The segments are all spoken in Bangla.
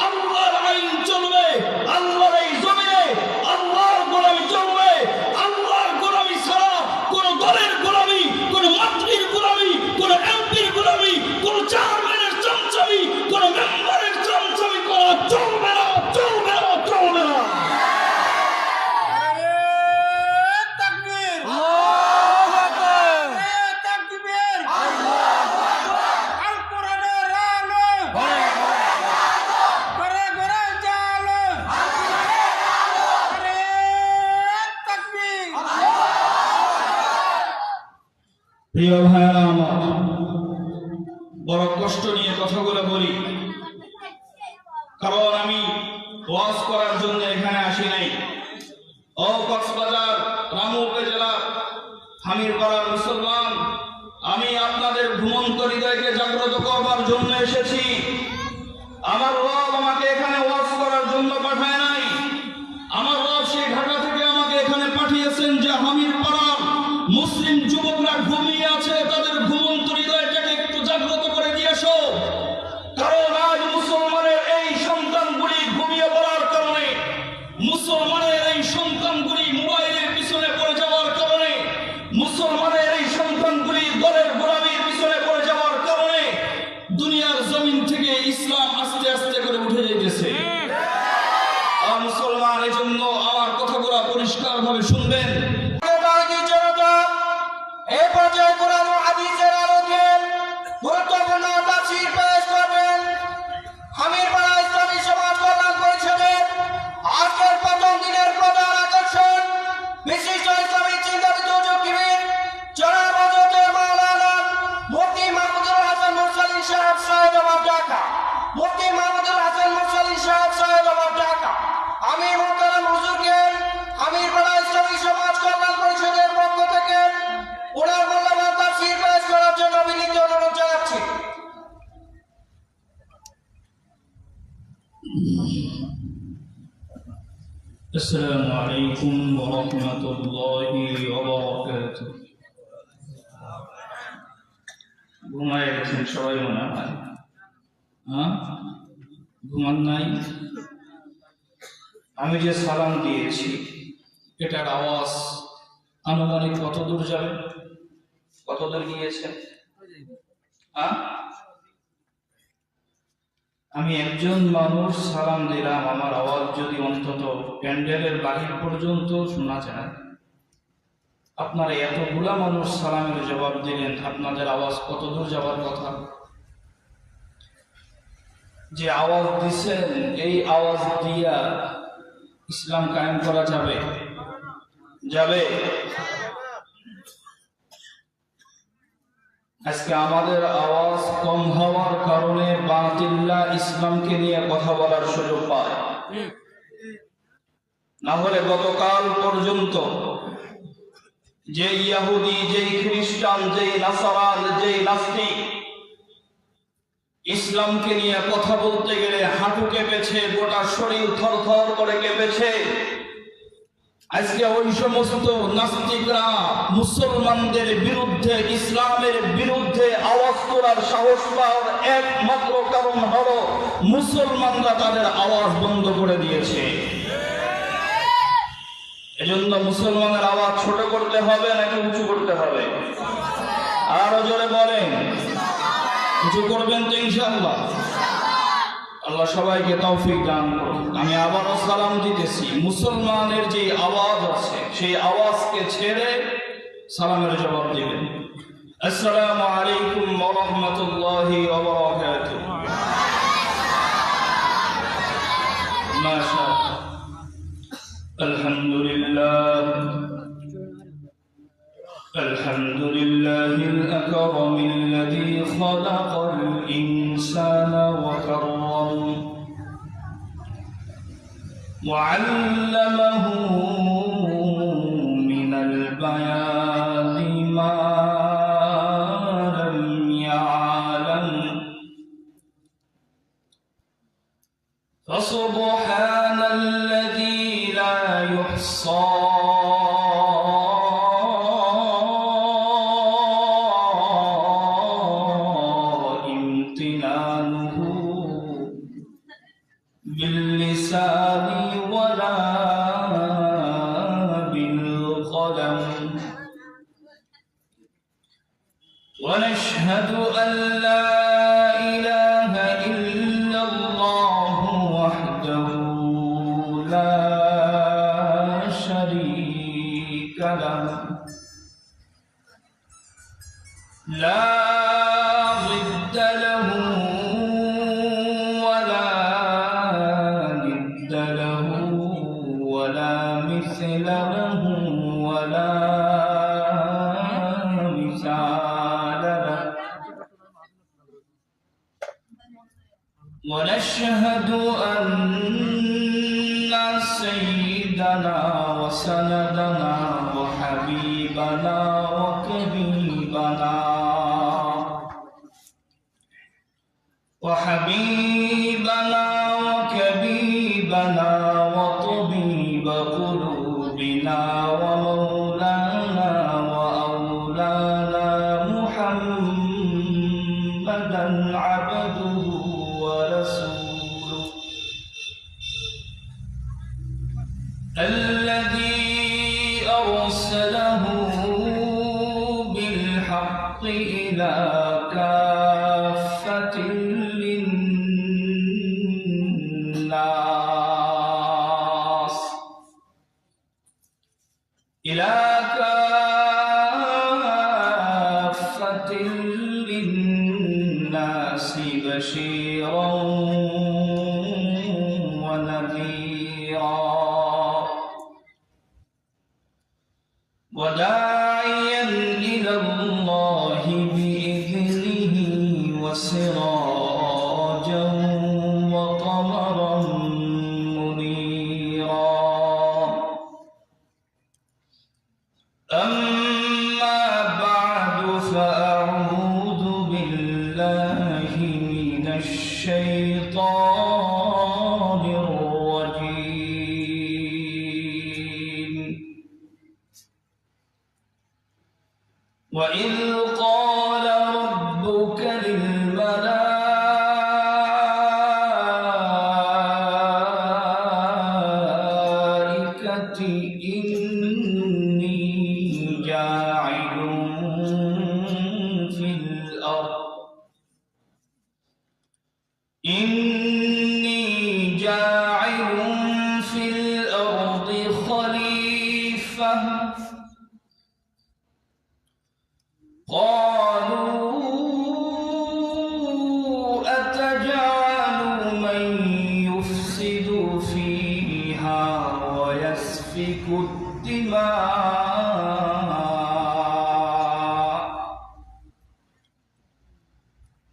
আল্লাহর আইন চলবে, আল্লাহর এই জমিনে আল্লাহর গোলামি চলবে। আল্লাহর গোলামি ছাড়া কোন দলের গোলামি, কোন মন্ত্রীর গোলামি, কোন এমপির গোলামি, কোন চেয়ারম্যানের চামচামি, কোন মেম্বারের চামচামি করা চলবে না, চলবে না, চলবে না। প্রিয় ভাইরা আমার, বড় কষ্ট নিয়ে কথাগুলো বলি, কারণ আমি ওয়াজ করার জন্য এখানে আসি নাই। ও কক্সবাজার রামু উপজেলা হামিরপাড়ার মুসলমান, আমি আপনাদের ঘুমন্ত হৃদয়কে জাগ্রত করবার জন্য এসেছি। আমার রব আমাকে এখানে ওয়াজ করার জন্য পাঠায় নাই। আমার রব সেই ঢাকা থেকে আমাকে এখানে পাঠিয়েছেন যে হামিরপাড়ার মুসলিম যুবকরা ঘুমিয়ে আছে, তাদের ঘুমন্ত হৃদয়টাকে একটু জাগ্রত করে দিয়ে আসো। কারণ আজ মুসলমানের এই সন্তানগুলি ঘুমিয়ে পড়ার কারণে, মুসলমানের এই সন্তানগুলি মোবাইলের পিছনে পড়ে যাওয়ার কারণে, মুসলমানের এই সন্তানগুলি দলের গোলামির পিছনে পড়ে যাওয়ার কারণে দুনিয়ার জমিন থেকে ইসলাম আস্তে আস্তে করে উঠে যাইতেছে। আর মুসলমান, এজন্য আমার কথাগুলো পরিষ্কার ভাবে শুনবেন। এই পর্যায়ে কোরআন ও হাদিসের আলোকে গুরুত্বপূর্ণ তাফসীর পেশ করবেন হামিরপাড়া ইসলামী সমাজ কল্যাণ পরিষদের আজকের প্রথম দিনের প্রধান আকর্ষণ, বিশিষ্ট ইসলামী চিন্তাবিদ ও যুক্তিবিদ জনাব হযরত মাওলানা মুফতি মাহমুদুল হাসান মুরসালিন সাহেব সাহেবাবাদ ঢাকা, মুফতি মাহমুদুল হাসান মুরসালিন সাহেব সাহেবাবাদ ঢাকা। আমি মোহতারাম হুজুরকে হামিরপাড়া ইসলামী সমাজ কল্যাণ পরিষদের পক্ষ থেকে ওনার মূল্যবান তাফসীর পেশ করার জন্য বিনীত অনুরোধ জানাচ্ছি। আসসালামু আলাইকুম ওয়া রাহমাতুল্লাহি ওয়া বারাকাতুহু। ঘুমায় গেছেন সবাই মনে হয়? ঘুমান নাই? আমি যে সালাম দিয়েছি এটার আওয়াজ আনুমানিক কত দূর যাবে? কত দূর গিয়েছে? আমি একজন মানুষ সালাম দিলাম, আমার আওয়াজ যদি অন্তত প্যান্ডেলের বাহির পর্যন্ত শোনা যায়, আপনারা এতগুলা মানুষ সালামের জবাব দিলেন, আপনাদের আওয়াজ কত দূর যাওয়ার কথা? যে আওয়াজ দিচ্ছেন এই আওয়াজ দিয়া ইসলাম কায়েম করা যাবে? যাবে? আজকে আমাদের আওয়াজ কম হওয়ার কারণে বাতিল্লা ইসলামকে নিয়ে কথা বলার সুযোগ পায়। না হলে গতকাল পর্যন্ত যে ইহুদি, যেই খ্রিস্টান, যেই নাসারান, যেই নাস্তিক ইসলামকে নিয়ে কথা বলতে গেলে হাঁটু কেঁপেছে, গোটা শরীর থরথর করে কেঁপেছে। আজকে ওই সমস্ত নাস্তিকরা মুসলমানদের বিরুদ্ধে, ইসলামের বিরুদ্ধে আওয়াজ তোলার সাহস পাওয়ার একমাত্র কারণ হলো মুসলমানরা তাদের আওয়াজ বন্ধ করে দিয়েছে। এজন্য মুসলমানের আওয়াজ ছোট করতে হবে নাকি উঁচু করতে হবে? আরো জোরে বলেন। উঁচু করবেন তো ইনশাআল্লাহ? আল্লাহ সবাইকে তৌফিক দান করুন। আমি আবারও সালাম দিতেছি, মুসলমানের যে আওয়াজ আছে সেই আওয়াজকে ছেড়ে সালামের জবাব দিবেন। আসসালামু আলাইকুম ওয়া রাহমাতুল্লাহি ওয়া বারাকাতুহু। মাশাআল্লাহ, আলহামদুলিল্লাহ, الحمد لله الأكرم الذي خلق الإنسان وكرم وعلمه من البيان ما لم يعلم فسبحان الذي لا يحصى باللسان ولا بالقلم ونشهد أن لا إله إلا الله وحده لا شريك له لا ضد له ولا ند له ولا مثل له ولا مثال له ونشهد أن سيدنا وسندنا وحبيبنا وكبيبنا وطبيب قلوبنا ومولانا وأولانا محمدا عبده ورسوله الذي أرسله بالحق إلى كافة للناس بشيرا ونذيرا وداعيا إلى الله بإذنه وسراجا وقمرا منيرا أما بعد فأعوذ بالله من الشيطان الرجيم وإذ قال ربك للملائكة إني جاعل في الأرض خليفة قالوا أتجعل من يفسد فيها ويسفك الدماء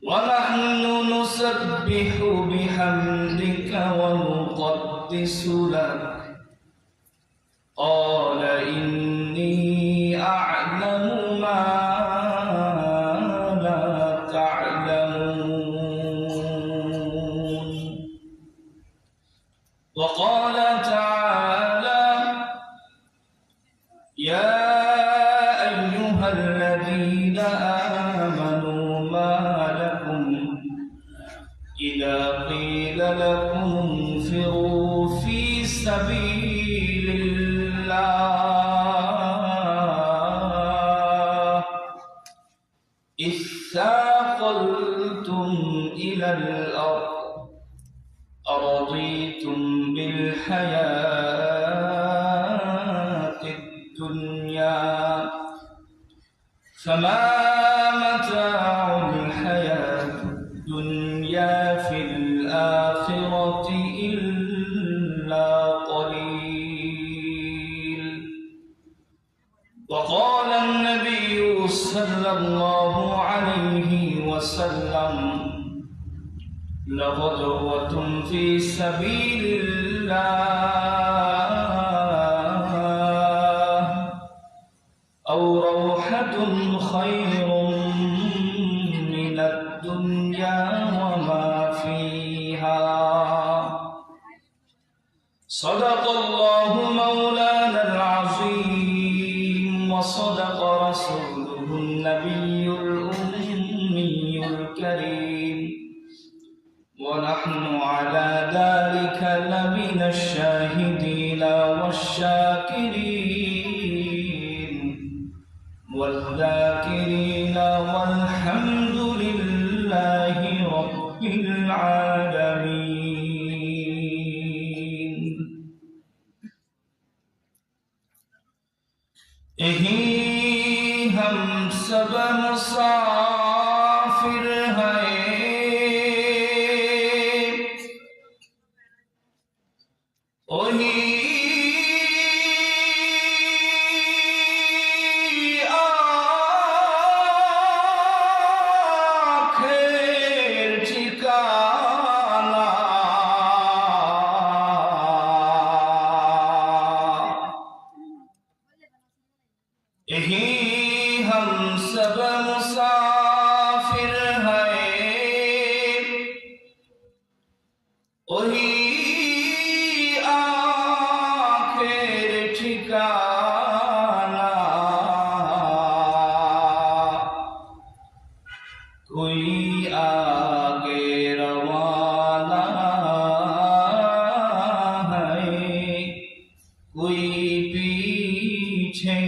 ونحن نسبح بحمدك ونقدس لك قال إني أعلم ما لا تعلمون وقال تعالى يا أيها الذين آمنوا ما لكم إذا قيل لكم انفروا في سبيل الله اثاقلتم إلى الأرض أرضيتم بالحياة الدنيا فما متاع الحياة الدنيا في الآخرة إلا قليل وقال النبي صلى الله عليه وسلم لغدوة في سبيل الله أو روحة خير من الدنيا وما فيها صدق الله مولانا العظيم وصدق رسوله النبي الأمي الكريم ونحن ونحن على ذلك لمن الشاهدين والشاكرين والذاكرين والحمد لله رب العالمين. यही हम सब मुसाफिर हैं, वही आखिर ठिकाना, यही हम सब मुसाफिर हैं, वही आखिर ठिकाना। कोई आगे रवाना है, कोई पीछे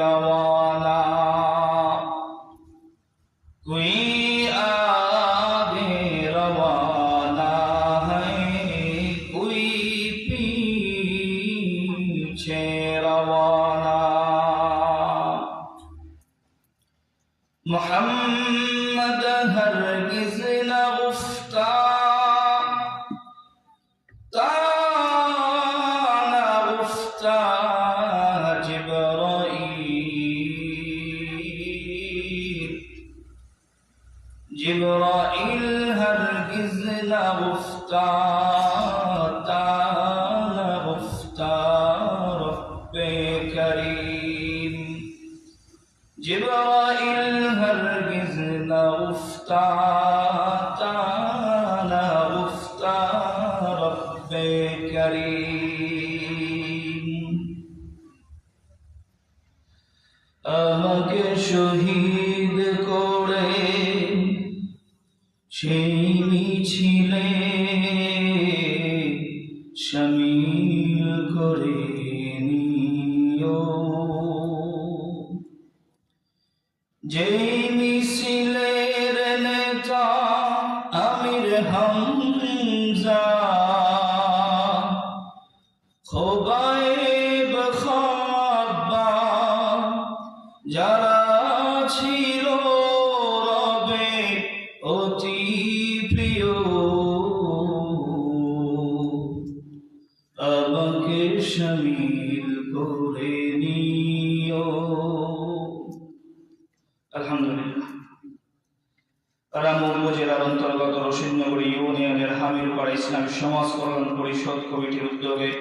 रवाना, कोई आगे रवाना है, कोई पीछे रवाना। मोहम्मद हरगिज़ न गुफ्ता ताना गुफ्ता जिब्राइल हरगिज़ न गुफ्ता ताना गुफ्ता रब्बे करीम। जिब्राइल हरगिज़ न गुफ्ता ताना गुफ्ता रब्बे करीम। আমাকে শহীদ করে সেই মিছিলে শামিল করে নিও, যেই মিছিলের নেতা আমির হামজা, খোবায়েব খাব্বাব যারা ছিল রবে অতি প্রিয়, আমাকে শামিল করে নিও। আলহামদুলিল্লাহ। রামপুর উপজেলার অন্তর্গত রশিদনগর ইউনিয়নের হামিরপাড়া ইসলামী সমাজ কল্যাণ পরিষদ কমিটির উদ্যোগে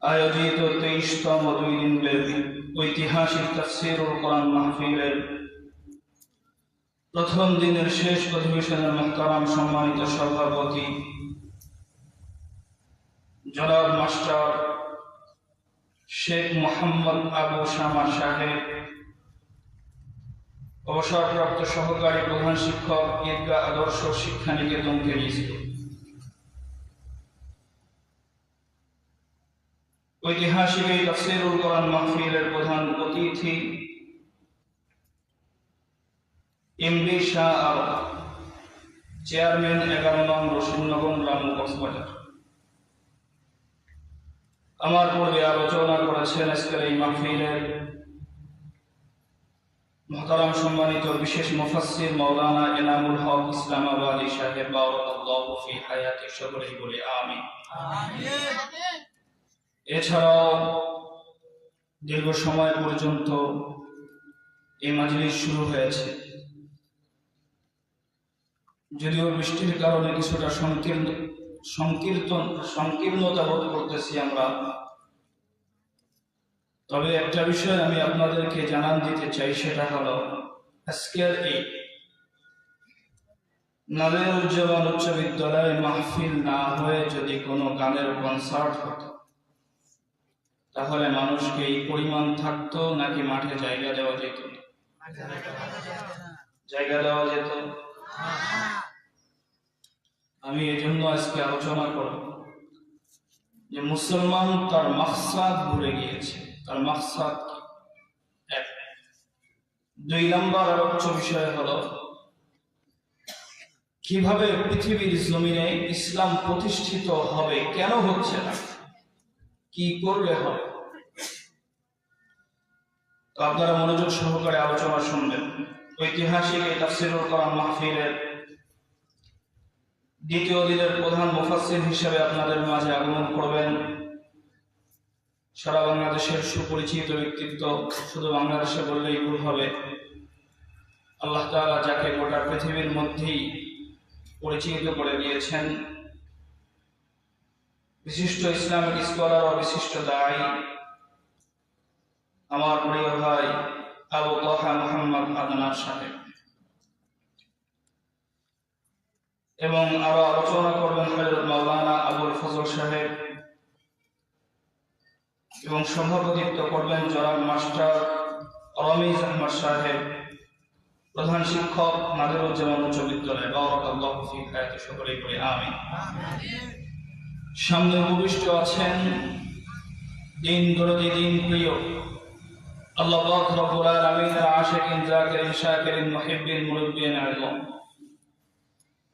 আয়োজিত 23তম 2 দিন ব্যাপী ঐতিহাসিক তাফসীরুল কোরআন মাহফিলের প্রথম দিনের শেষ অধিবেশনের মুহতারাম সম্মানিত সভাপতি জনাব মাস্টার শেখ মোহাম্মদ আবু শামা সাহেব, অবসরপ্রাপ্ত সহকারী প্রধান শিক্ষক, ঈদগাহ আদর্শ শিক্ষা নিকেতন কেরিজ। ঐতিহাসিক এই তাফসীরুল কোরআন মাহফিলের প্রধান অতিথি এমডি শাহ আলম, চেয়ারম্যান 11 নং রশিদনগর গ্রাম কক্সবাজার। আমার পূর্বে আলোচনা করেছেন আজকের এই মাহফিলের মুহতারাম সম্মানিত বিশেষ মুফাসসির মাওলানা এনামুল হক ইসলামাবাদী সাহেব, বারাকাল্লাহু ফি হায়াতি, সকলেই বলি আমিন। এছাড়াও দীর্ঘ সময় পর্যন্ত এই মাজলিস শুরু হয়েছে, যদিও বৃষ্টির কারণে কিছুটা সংকীর্ণতা বোধ করতেছি আমরা, তবে একটা বিষয় আমি আপনাদেরকে জানান দিতে চাই, সেটা হলো আজকের এই নাদেরুজ্জামান উচ্চ বিদ্যালয়ে মাহফিল না হয়ে যদি কোনো গানের কনসার্ট হতো, তাহলে মানুষকে এই পরিমাণ থাকতো নাকি মাঠে জায়গা দেওয়া যেত? জায়গা দেওয়া যেত। আমি এই জন্য আজকে আলোচনা করব যে মুসলমান তার মাকসাদ ভুলে গিয়েছে। তার মাকসাদ কি? এক। 2 নম্বর আলোচ্য বিষয় হলো কিভাবে পৃথিবীর জমিনে ইসলাম প্রতিষ্ঠিত হবে, কেন হচ্ছে না, কি করলে হবে। তো আপনারা মনোযোগ সহকারে আলোচনা শুনবেন। ঐতিহাসিক এই তাফসীরুল কোরআন মাহফিলের দ্বিতীয় দিনের প্রধান মুফাসসির হিসেবে আপনাদের মাঝে আগমন করবেন সারা বাংলাদেশের সুপরিচিত ব্যক্তিত্ব, শুধু বাংলাদেশে বললেই ভুল হবে, আল্লাহ তাআলা যাকে গোটা পৃথিবীর মধ্যেই পরিচিত করে দিয়েছেন, বিশিষ্ট ইসলামিক স্কলার ও বিশিষ্ট দায়ী, আমার প্রিয় ভাই আবু তাহা মুহাম্মদ আদনান সাহেব। এবং আরো আলোচনা করবেন হযরত মাওলানা আবুল ফজল সাহেব, এবং সভাপতিত্ব করবেন জনাব মাস্টার রমিজ আহমদ সাহেব, প্রধান শিক্ষক নাদিরুজ্জামান উচ্চ বিদ্যালয়। বারাকাল্লাহু ফিক, হায়াতে সকলেই পড়ে আমিন। সামনে উপবিষ্ট আছেন দিন দরদি, দিন প্রিয়, আল্লাহ পাক রব্বুল আলামিনের আশিকিন, জাকিরিন, শাকিরিন, মুহিব্বিন, মুরব্বিন আযম।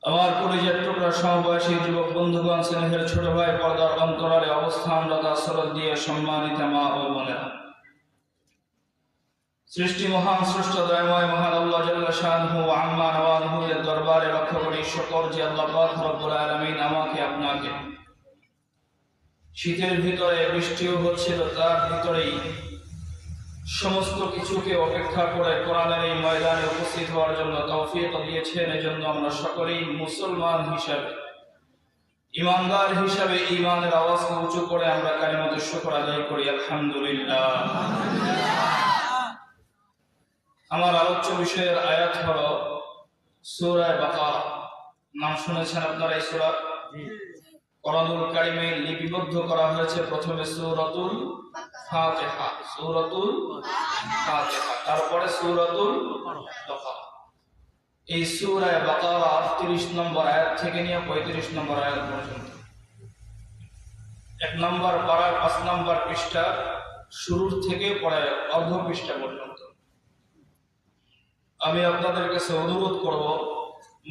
আমার পরিচয় টুকরা সমবয়সী যুবক বন্ধুগণ, স্নেহের ছোট ভাই, পর্দার অন্তরালে অবস্থানরত শ্রদ্ধা দিয়ে সম্মানিত মা ও বোনেরা, সৃষ্টি মহান স্রষ্টা দয়াময় মহান আল্লাহ জাল্লা শানুহু ওয়া আম্মা নওয়ালহু এর দরবারে লক্ষ্য করি শুকর যে আল্লাহ পাক রব্বুল আলামিন আমাকে আপনাকে শীতের ভিতরে, বৃষ্টিও হচ্ছিল তার ভিতরেই সমস্ত কিছুকে অপেক্ষা করে কোরআনের এই ময়দানে উপস্থিত হওয়ার জন্য তৌফিক দিয়েছেন। এজন্য আমরা সকলেই মুসলমান হিসাবে, ইমানদার হিসাবে ইমানের আওয়াজকে উঁচু করে আমরা কালিমাতুশ শুকর আদায় করি, আলহামদুলিল্লাহ। আমার আলোচ্য বিষয়ের আয়াত হলো সূরা বাকারা। নাম শুনেছেন আপনারা এই সূরা? কোরআনুল কারীমে লিপিবদ্ধ করা হয়েছে প্রথমে সূরাতুল ফাতিহা, সূরাতুল ফাতিহা, তারপরে সূরাতুল বাকারা। এই সূরা বাকারা 30 নম্বর আয়াত থেকে নিয়ে 35 নম্বর আয়াত পর্যন্ত, 1 নম্বর পারার 5 নম্বর পৃষ্ঠা শুরুর থেকে পড়ে অর্ধ পৃষ্ঠা পর্যন্ত। আমি আপনাদের কাছে অনুরোধ করব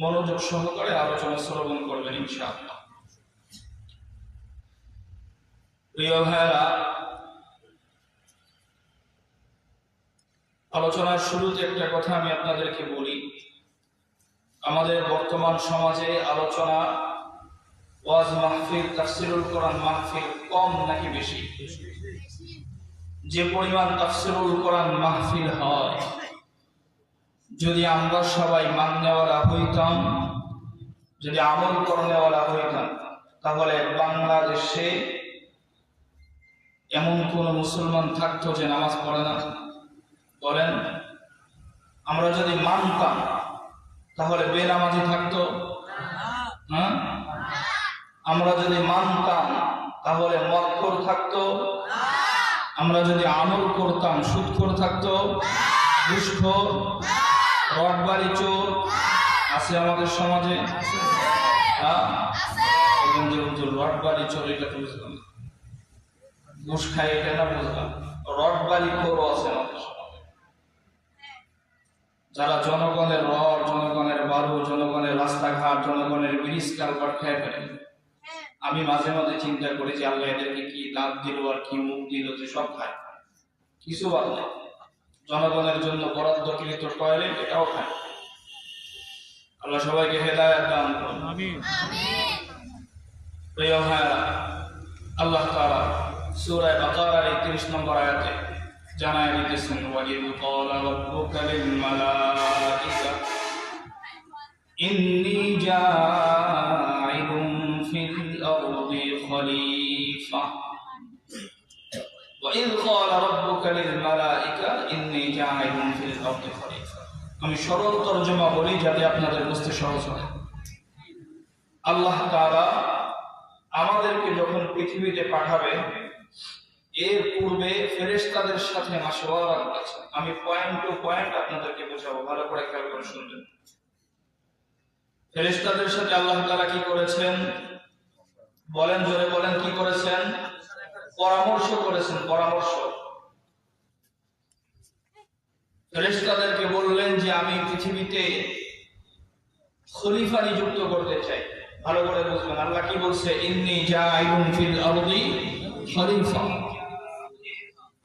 মনোযোগ সহকারে আলোচনা শ্রবণ করবেন ইনশাআল্লাহ। প্রিয় ভাইরা, আলোচনার শুরুতে একটা কথা আমি আপনাদেরকে বলি। আমাদের বর্তমান সমাজে আলোচনা, ওয়াজ মাহফিল, তাফসীরুল কোরআন মাহফিল কম নাকি বেশি? যে পরিমাণ তাফসীরুল কোরআন মাহফিল হয়, যদি আমরা সবাই মাননেওয়ালা হইতাম, যদি আমল করনেওয়ালা হইতাম, তাহলে বাংলাদেশে এমন কোন মুসলমান থাকতো যে নামাজ পড়ে না? বলেন। আমরা যদি মানতাম তাহলে বেনামাজি থাকতো? হ্যাঁ। আমরা যদি মানতাম তাহলে মদখোর থাকতো? আমরা যদি আমল করতাম সুদখোর থাকতো? ঘুষখোর, রটবাড়ি চোর আছে আমাদের সমাজে? রটবাড়ি চোর এটা তো বুঝলাম, ঘুষ খাই এটা না বুঝলাম, রটবাড়ি খোরও আছে আমাদের সমাজে, যারা জনগণের রড, জনগণের বালু, জনগণের রাস্তাঘাট, জনগণের ব্রিজ কালভার্ট খেয়ে ফেলে। আমি মাঝে মাঝে চিন্তা করি যে আল্লাহ এদেরকে কি দাঁত দিল আর কি মুখ দিল যে সব খায়, কিছু বাদ নেই। জনগণের জন্য বরাদ্দকৃত টয়লেট এটাও খায়। আল্লাহ সবাইকে হেদায়েত দান করুন, আমিন। প্রিয় ভাইরা, আল্লাহ তাআলা সূরা বাকারার 31 নম্বর আয়াতে জানায় দিতেছেন, ওয়াইদ ক্বালা রাব্বুকা লিল মালাইকা ইন্নী জাঈলুন ফিল আরদি খলিফা। ওয়াইদ ক্বালা রাব্বুকা লিল মালাইকা ইন্নী জাঈলুন ফিল আরদি খলিফা। আমি সরল তরজমা বলি যাতে আপনাদের বুঝতে সহজ হয়। আল্লাহ তাআলা আমাদেরকে যখন পৃথিবীতে পাঠাবে, এর পূর্বে ফেরেশতাদের সাথে মাশওয়ারা করেছেন। আমি পয়েন্ট টু পয়েন্ট আপনাদেরকে বোঝাবো, ভালো করে খেয়াল করে শুনবেন। ফেরেশতাদের সাথে আল্লাহ তাআলা কি করেছেন? বলেন, জোরে বলেন, কি করেছেন? পরামর্শ করেছেন, পরামর্শ। ফেরেশতাদেরকে বললেন যে আমি পৃথিবীতে খলিফা নিযুক্ত করতে চাই। ভালো করে বুঝবেন, আল্লাহ কি বলছে? ইন্নী জাইলুন ফিল আরদি খলিফা।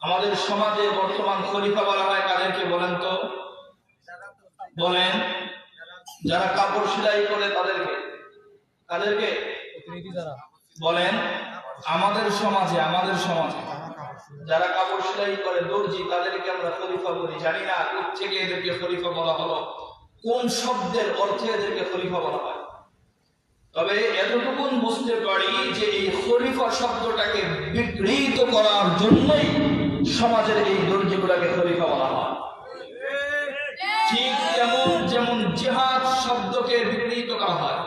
আমাদের সমাজে বর্তমান খলিফা বলা হয় কাদেরকে বলেন তো? বলেন, যারা কাপড় সেলাই করে তাদেরকে। কাদেরকে বলেন? আমাদের সমাজে যারা কাপড় সেলাই করে, দর্জি, তাদেরকে আমরা খলিফা বলি। জানি না কোথা থেকে এদেরকে খলিফা বলা হলো, কোন শব্দের অর্থে এদেরকে খলিফা বলা হয়। তবে এতটুকুন বুঝতে পারি যে এই খলিফা শব্দটাকে বিকৃত করার জন্যই সমাজের এই দর্জিগুলোকে খলিফা বলা হয়। ঠিক যেমন জিহাদ শব্দকে বিকৃত করা হয়।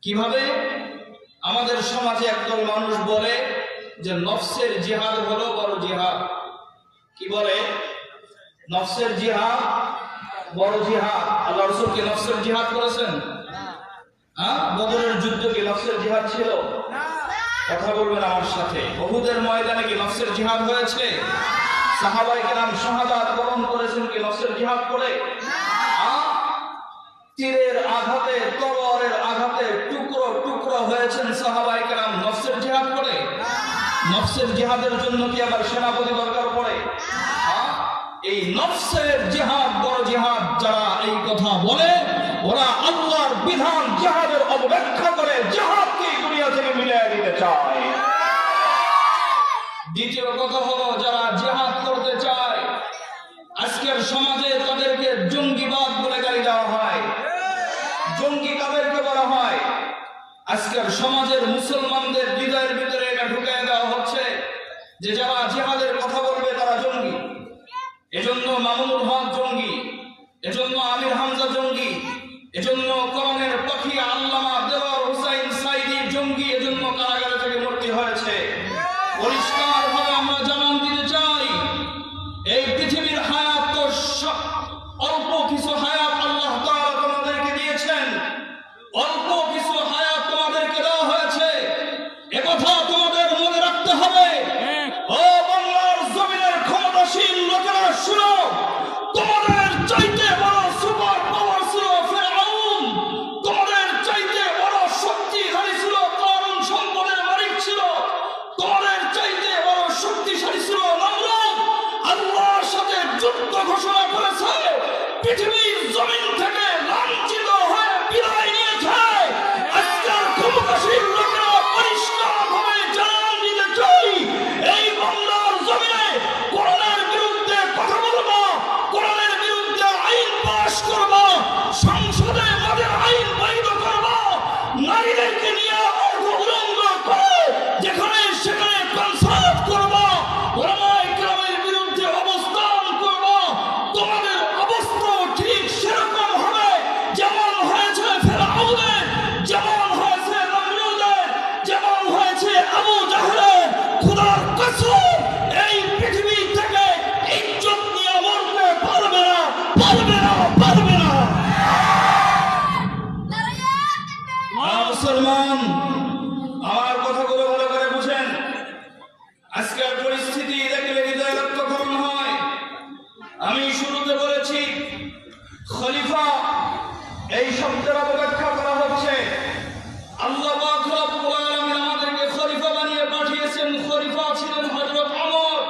কিভাবে? আমাদের সমাজে একদল মানুষ বলে যে নফসের জিহাদ হলো বড় জিহাদ। কি বলে? নফসের জিহাদ বড় জিহাদ। আল্লাহ রাসূল কি নফসের জিহাদ করেছেন? বদরের যুদ্ধ কি নফসের জিহাদ ছিল? কথা বলবেন আমার সাথে। উহুদের ময়দানে কি নফসের জিহাদ হয়েছে? সাহাবায়ে কেরাম শাহাদাত বরণ করেছেন কি নফসের জিহাদ করে? তীরের আঘাতে, তলোয়ারের আঘাতে টুকরো টুকরো হয়েছেন সাহাবায়ে কেরাম নফসের জিহাদ করে? নফসের জিহাদের জন্য কি আবার সেনাপতি দরকার পড়ে? এই নফসের জিহাদ বড় জিহাদ যারা এই কথা বলে, ওরা আল্লাহর বিধান জিহাদের অবব্যাখ্যা করে জিহাদকে দুনিয়া থেকে মিলিয়ে দিতে চায়। দ্বিতীয় কথা হলো, যারা জিহাদ করতে চায় আজকের সমাজে তাদেরকে জঙ্গিবাদ বলে গালি দেওয়া হয়। জঙ্গি কাদেরকে বলা হয়? আজকের সমাজের মুসলমানদের হৃদয়ের ভিতরে এটা ঢুকিয়ে দেওয়া হচ্ছে যে যারা জিহাদের কথা বলবে তারা জঙ্গি। এজন্য মামুনুল হক জঙ্গি, এজন্য আমির হামজা জঙ্গি, এজন্য কোরআনের পাখি আল্লামা দেওয়ার হুসাইন সাইদি জঙ্গি, এজন্য কারাগারে থেকে মুক্তি হয়েছে। পরিষ্কার ভাবে আমরা জানান দিতে চাই, এই পৃথিবীর হায়াত তো অল্প কিছু হায়াত আল্লাহ তাআলা তোমাদেরকে দিয়েছেন, অল্প কিছু হায়াত তোমাদেরকে দেওয়া হয়েছে। একথা তোমাদের মনে রাখতে হবে। ও বাংলার জমিনের ক্ষমতাসীন লোকেরা শুনো, তোমাদের চাইতে বড় সুপার পাওয়ার ছিল ফিরআউন, তোমাদের চাইতে বড় শক্তিশালী ছিল কারুন, সম্পদের মালিক ছিল, তোমাদের চাইতে বড় শক্তিশালী ছিল নমরুদ। আল্লাহর সাথে যুদ্ধ ঘোষণা করেছে, পৃথিবীর জমিন থেকে লাঞ্ছিত হয়ে বিদায় নিয়েছে। আজকের ক্ষমতাসীন লোকেরা পরিষ্কারভাবে জানান দিতে চাই, এই বাংলার জমিনে কোরআনের বিরুদ্ধে কথা বলবো, কোরআনের বিরুদ্ধে আইন পাশ করব, সংসদে আমাদের আইন বৈধ করব, নারীদেরকে নিয়ে অর্ধ উলঙ্গ করে যেখানে সেখানে কনসার্ট করব, ওলামায়ে কেরামের বিরুদ্ধে অবস্থান করব। তোমাদের অবস্থা ঠিক সেরকম হবে যেমন হয়েছে ফিরআউনের, যেমন হয়েছে নমরুদের, যেমন হয়েছে আবু জাহলের। খোদার কসম, এই পৃথিবী থেকে ইজ্জত নিয়ে মরতে পারবে না, পারবে না, পারবে না। মুসলমান, আমার কথাগুলো ভালো করে বুঝেন। আজকের পরিস্থিতি দেখলে হৃদয় রক্তক্ষরণ হয়। আমি শুরুতে বলেছি খলিফা এই শব্দের অবব্যাখ্যা করা হচ্ছে। আল্লাহ পাক রব্বুল আলামিন আমাদেরকে খলিফা বানিয়ে পাঠিয়েছেন। খলিফা ছিলেন হযরত ওমর,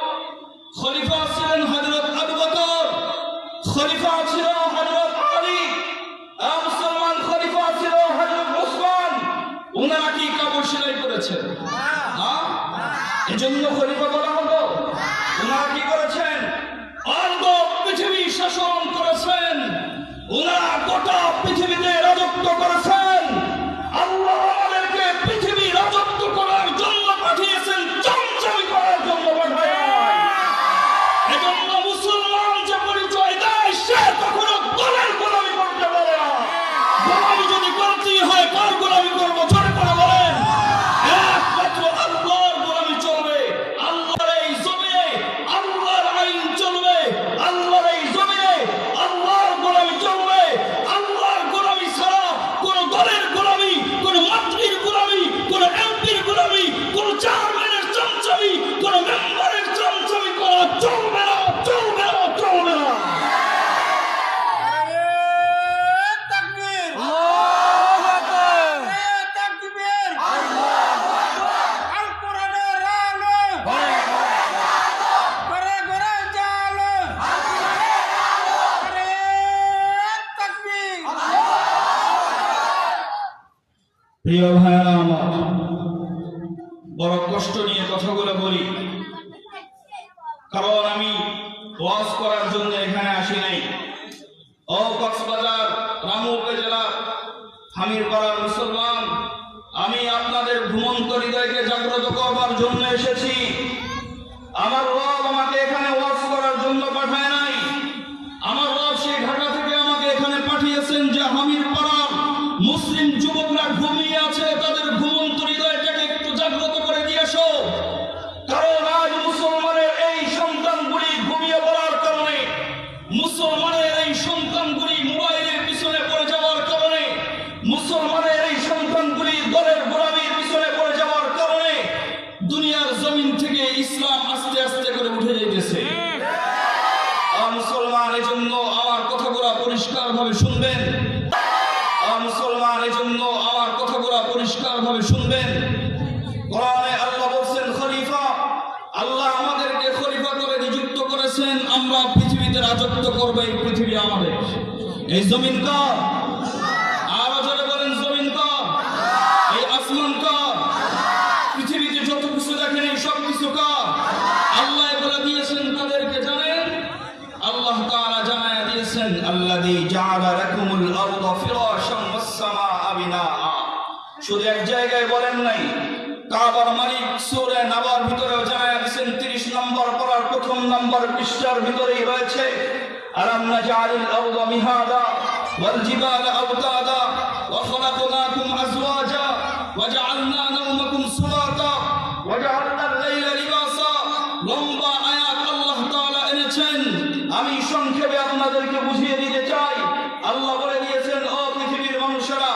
খলিফা ছিলেন হযরত আবু বকর, খলিফা ছিল হযরত আলী, মুসলমান খলিফা ছিল হযরত ওসমান। ওনারা কি কাপড় সেলাই করেছেন? এজন্য খলিফা বলা হলো। ওনারা কি করেছেন? অর্ধ পৃথিবী শাসন করেছেন। ওনারা গোটা পৃথিবীতে রাজত্ব করেছেন। আল্লাহ আমাদেরকে পৃথিবী রাজত্ব করার জন্য পাঠিয়েছেন, চমচমি করার জন্য পাঠায়। এজন্য মুসলমান যে পরিচয় দেয় সে কখনো দলের গোলামি করতে পারে না। গোলামি যদি করতেই হয়, কার গোলামি করবো? জোরে করে বলেন। একমাত্র আল্লাহর গোলামি চলবে। আল্লাহ প্রিয় ভাইরা আমার, বড় কষ্ট নিয়ে কথাগুলো বলি, কারণ আমি ওয়াজ করার জন্য এখানে আসি নাই। ও কক্সবাজার রামু উপজেলা হামিরপাড়ার মুসলমান, আমি আপনাদের ঘুমন্ত হৃদয়কে জাগ্রত করবার জন্য এসেছি। আমার রব আমাকে এখানে ওয়াজ করার জন্য পাঠায় নাই। আমার রব সেই ঢাকা থেকে আমাকে এখানে পাঠিয়েছেন যে হামিরপাড়ার মুসলিম যুবকরা ঘুমিয়ে আছে, তাদের ঘুমন্ত হৃদয়টাকে একটু জাগ্রত করে দিয়ে এসো। কারণ আজ মুসলমানের এই সন্তানগুলি ঘুমিয়ে পড়ার কারণে, মুসলমানের এই সন্তানগুলি মোবাইলের পিছনে পড়ে যাওয়ার কারণে, মুসলমানের এই সন্তানগুলি দলের গোলামির পিছনে পড়ে যাওয়ার কারণে দুনিয়ার জমিন থেকে ইসলাম আস্তে আস্তে করে উঠে যেতেছে। মুসলমান, এই জন্য আমার কথাগুলো পরিষ্কার ভাবে শুনবেন। মুসলমান, এই জন্য আমার কথাগুলো পরিষ্কার ভাবে শুনবেন। কোরআনে আল্লাহ বলছেন খলিফা, আল্লাহ আমাদেরকে খলিফা করে নিযুক্ত করেছেন। আমরা পৃথিবীতে রাজত্ব করব। এই পৃথিবী আমাদের, এই জমিন কার? আরো জোরে বলেন, জমিন কার? এই আসমান কার? পৃথিবীতে যত কিছু দেখেন এই সব কিছু কার? আল্লাহ বলে দিয়েছেন তাদেরকে, জানেন? আল্লাহ তাআলা জানায়া দিয়েছেন, আল্লাযী জাআলা লাকুমুল আরদা ফিরাশান ওয়াস সামাআ বিনাআ। শুধু এক জায়গায় বলেন নাই, কাবার মালিক সূরা নাবার ভিতরেও জানায়া দিয়েছেন। 30 নম্বর পড়ার প্রথম নম্বর পৃষ্ঠার ভিতরেই রয়েছে, আলাম নাজআলিল আরদা মিহাদা ওয়াল জিবালা আওতাদা ওয়া খালাকনাকুম আজওয়াজা ওয়া জাআলনা নাওমাকুম সুবাতা ওয়া জাআলনাল লাইলা লিবাসা। লম্বা আয়াত আল্লাহ তাআলা এনেছেন। আমি সংক্ষেপে আপনাদেরকে বুঝিয়ে দিতে চাই। আল্লাহ বলে দিয়েছেন, ও পৃথিবীর মানুষেরা,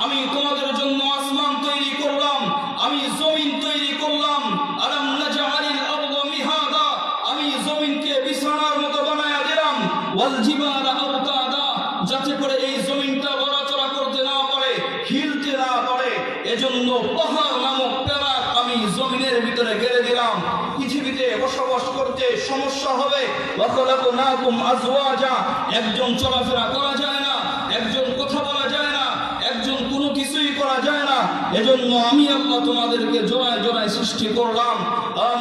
আমি তোমাদের জন্য আসমান তৈরি করলাম, আমি জমিন তৈরি করলাম। আলাম নাজআলিল আরদা মিহাদা, আমি জমিনকে বিছানার মতো বানায়া দিলাম। ওয়াল জিবালা আওতাদা, যাতে করে এই জমিনটা নড়াচড়া করতে না পারে, হিলতে না পারে, এজন্য পাহাড় নামক প্যারা আমি জমিনের ভিতরে গেড়ে দিলাম। পৃথিবীতে বসবাস করতে সমস্যা হবে। ওয়া খালাকনাকুম আজওয়াজা, একজন চলাফেরা করা যায় না, একজন কথা বলা যায় না, একজন কোনো কিছুই করা যায় না। এজন্য আমি আল্লাহ তোমাদেরকে জোড়ায় জোড়ায় সৃষ্টি করলাম।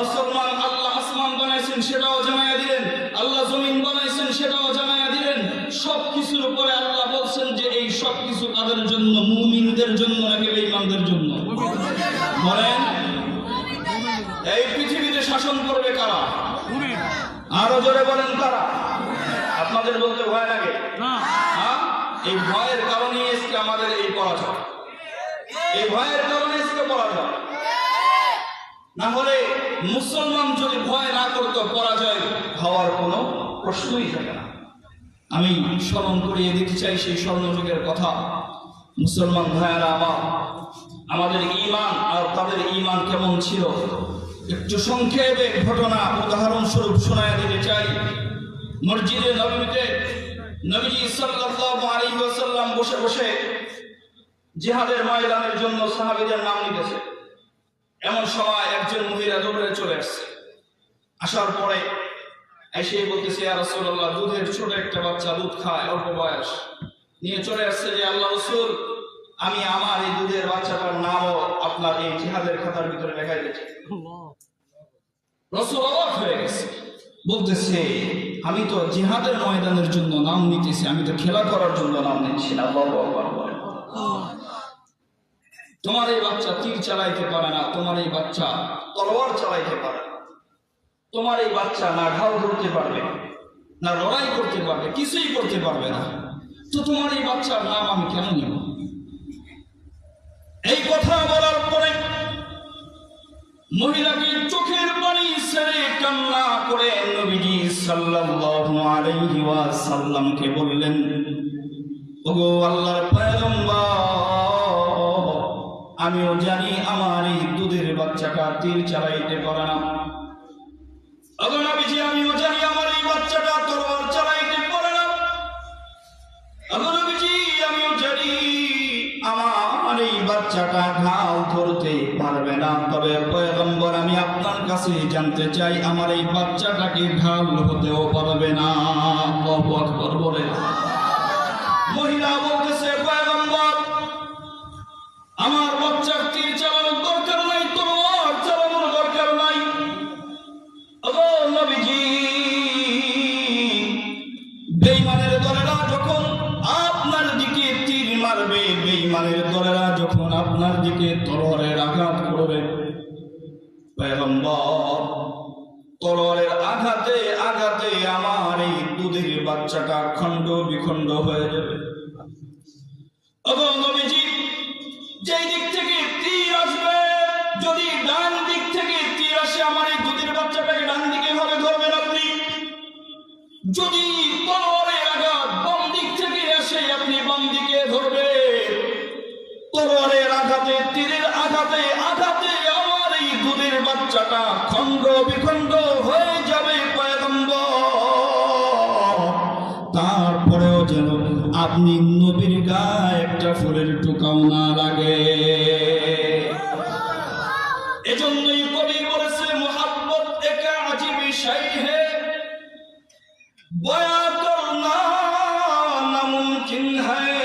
মুসলমান, আল্লাহ আসমান বানাইছেন সেটাও জানায়া দিলেন, আল্লাহ জমিন বানাইছেন সেটাও জানায়া দিলেন। সবকিছুর উপরে আল্লাহ বলছেন যে এই সবকিছু কাদের জন্য? মুমিনদের জন্য নাকি বেঈমানদের জন্য? বলেন, এই পৃথিবীতে শাসন করবে কারা? আরো জোরে বলেন, কারা? আপনাদের বলতে ভয় লাগে? এই ভয়ের কারণে আজকে আমাদের এই পরাজয়, এই ভয়ের কারণে আজকে পরাজয়। না হলে মুসলমান যদি ভয় না করতো, পরাজয় হওয়ার কোনো প্রশ্নই থাকে না। আমি স্মরণ করিয়ে দিতে চাই সেই স্বর্ণযুগের কথা। মুসলমান ভাইয়েরা আমার, আমাদের ঈমান আর তাদের ঈমান কেমন ছিল একটু সংক্ষেপে ঘটনা উদাহরণস্বরূপ শোনায় দিতে চাই। মসজিদে নববীতে নবীজি সাল্লাল্লাহু আলাইহি ওয়াসাল্লাম বসে বসে জিহাদের ময়দানের জন্য সাহাবীদের নাম নিতেছে। এমন সময় একজন মহিলা দৌড়ে চলে আসছে। আসার পরে এসে বলতেছে, ইয়া রাসূলুল্লাহ, দুধের ছোট একটা বাচ্চা দুধ খায়, অল্প বয়স, নিয়ে চলে আসছে যে আল্লাহ রাসূল, আমি আমার এই দুধের বাচ্চাটার নামও আপনার এই জিহাদের খাতার ভিতরে লেখা দিয়েছি। রাসূল অবাক হয়ে গেছে, বলতেছে, আমি তো জিহাদের ময়দানের জন্য নাম নিতেছি, আমি তো খেলা করার জন্য নাম নিচ্ছি না। আল্লাহু আকবার বলেন। তোমার এই বাচ্চা তীর চালাইতে পারে না, তোমার এই বাচ্চা তলোয়ার চালাইতে পারে না, তোমার এই বাচ্চা না ঢাল ধরতে পারবে না, লড়াই করতে পারবে, কিছুই করতে পারবে না, তো তোমার এই বাচ্চার নাম আমি কেন নিব? এই কথা বলার পরে মহিলাকে চোখের পানি ছেড়ে কান্না করে নবীজি সাল্লাল্লাহু আলাইহি ওয়াসাল্লামকে বললেন, ওগো আল্লাহর পয়গম্বর, আমিও জানি আমার এই দুধের বাচ্চাটা তীর চালাইতে পারে না। ওগো নবীজি, আমিও জানি আমার এই বাচ্চাটা তলোয়ার চালাইতে পারে না। ওগো নবীজি, আমিও জানি আমার এই বাচ্চাটা ঢাল ধরতে পারবে না। তবে পয়গম্বর, আমি আপনার কাছে জানতে চাই, আমার এই বাচ্চাটাকে ঢাল হতেও পারবে না। আল্লাহু আকবার বলে। মহিলা বলতেছে, পয়গম্বর, আমার আপনার দিকে তলোয়ারের আঘাত করবে। পয়গম্বর তলোয়ারের আঘাতে আঘাতে আমার এই দুধের বাচ্চাটা খণ্ড বিখণ্ড হয়ে যাবে। ওগো নবীজি, যেই দিক থেকে তীর আসবে, যদি ডান দিক থেকে তীর আসে আমার এই দুধের বাচ্চাটাকে ডান দিকে ভাবে ধরবেন আপনি। যদি তলোয়ারের আঘাত বাম দিক থেকে আসে আপনি বাম দিকে ধরবে। তলোয়ারের আঘাতে তীরের আঘাতে আঘাতে আমার এই দুধের বাচ্চাটা খণ্ড বিখণ্ড হয়ে যাবে পয়গম্বর। তারপরেও যেন আপনি নবীর গায়ে একটা ফুলের টুকাও না লাগে। এজন্যই কবি বলেছে মোহাব্বত এক আজীব শাই হে, বয়া করনা নামুমকিন হ্যায়।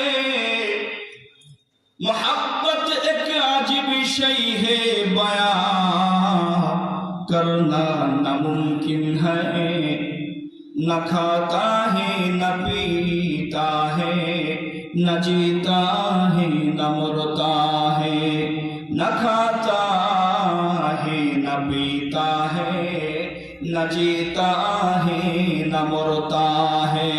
मोहब्बत एक अजीब शय है, बया करना नामुमकिन है। न खाता है न पीता है, न जीता है न मरता है। न खाता है न पीता है, न जीता है न मरता है।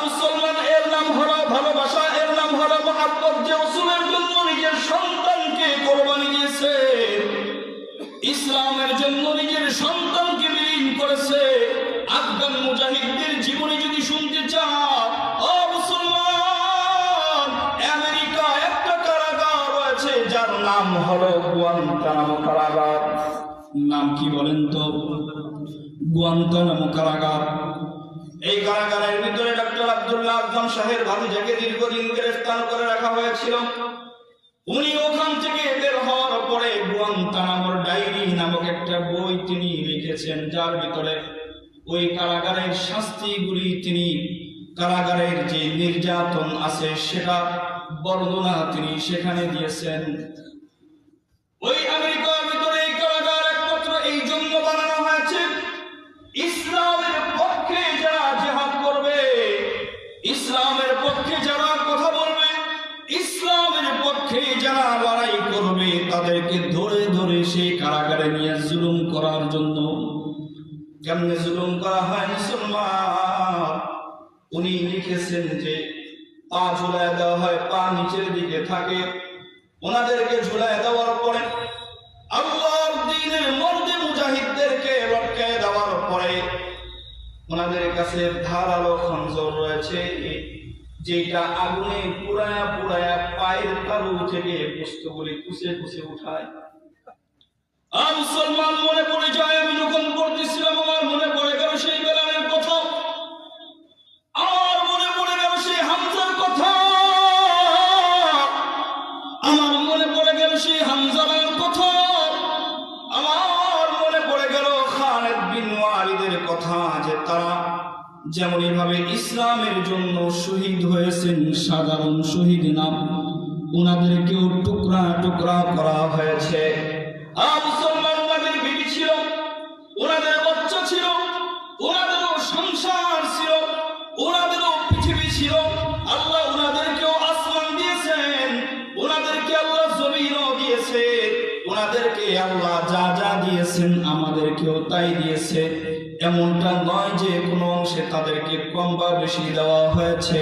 मुसलमान এর নাম হলো ভালোবাসা, এর নাম হলো মহব্বত। যে রাসূলের জন্য নিজের সন্তানকে কোরবানি দিয়েছে, ইসলামের জন্য নিজের সন্তানকে বিলীন করেছে। আফগান মুজাহিদদের জীবনী যদি শুনতে চাও ও মুসলমান, আমেরিকা একটা কারাগার রয়েছে যার নাম হলো গুয়ান্তানামো কারাগার। নাম কি বলেন তো? গুয়ান্তানামো কারাগার। এই কারাগারের ভিতরে ডক্টর আব্দুল্লাহ আজম শাহের ভাতিজাকে দীর্ঘদিন গ্রেফতার করে রাখা হয়েছিল। উনি ওখান থেকে বের হওয়ার পরে গুয়ান্তানামোর ডায়েরি নামক একটা বই তিনি লিখেছেন, যার ভিতরে ওই কারাগারের শাস্তিগুলি, তিনি কারাগারের যে নির্যাতন আছে সেটা বর্ণনা তিনি সেখানে দিয়েছেন। ওই আমেরিকার ভিতরে এই কারাগার একমাত্র এই জন্য বানানো হয়েছে, ইসলামের পক্ষে যারা জিহাদ করবে, ইসলামের পক্ষে যারা কথা বলবে, ইসলামের পক্ষে যারা লড়াই করবে, তাদেরকে ধরে ধরে সেই কারাগারে নিয়ে জুলুম করার জন্য। কেমনে জুলুম করা হয় মুসলমান? উনি লিখেছেন যে পা ঝুলায় দেওয়া হয়, পা নিচের দিকে থাকে। ওনাদেরকে ঝুলায় দেওয়ার পরে আল্লাহর দ্বীনের মর্দে মুজাহিদদেরকে লটকায় দেওয়ার পরে ওনাদের কাছে ধারালো খঞ্জর রয়েছে, যেটা আগুনে পুরায়া পুরায়া পায়ের তালু থেকে বস্তুগুলি কুচে কুচে উঠায়। আর মুসলমান মনে পড়ে যায়, আমি যখন পড়তেছিলাম আমার মনে পড়ে গেল সেই বেলালের কথা, আমার মনে পড়ে গেল সেই হামজার কথা, আমার মনে পড়ে গেল সেই হামজার কথা, আমার মনে পড়ে গেল খালিদ বিন ওয়ালিদের কথা, যে তারা যেমনই ভাবে ইসলামের জন্য শহীদ হয়েছেন, সাধারণ শহীদ নাম, ওনাদেরকেও টুকরা টুকরা করা হয়েছে। আর মুসলমান ওনাদের বিবি ছিল, ওনাদের বাচ্চা ছিল, ওনাদেরও সংসার ছিল, ওনাদেরও পৃথিবী ছিল। আল্লাহ ওনাদেরকেও আসমান দিয়েছেন, ওনাদেরকে আল্লাহ জমিনও দিয়েছে, ওনাদেরকে আল্লাহ যা যা দিয়েছেন আমাদেরকেও তাই দিয়েছে। এমনটা নয় যে কোনো অংশে তাদেরকে কম বা বেশি দেওয়া হয়েছে,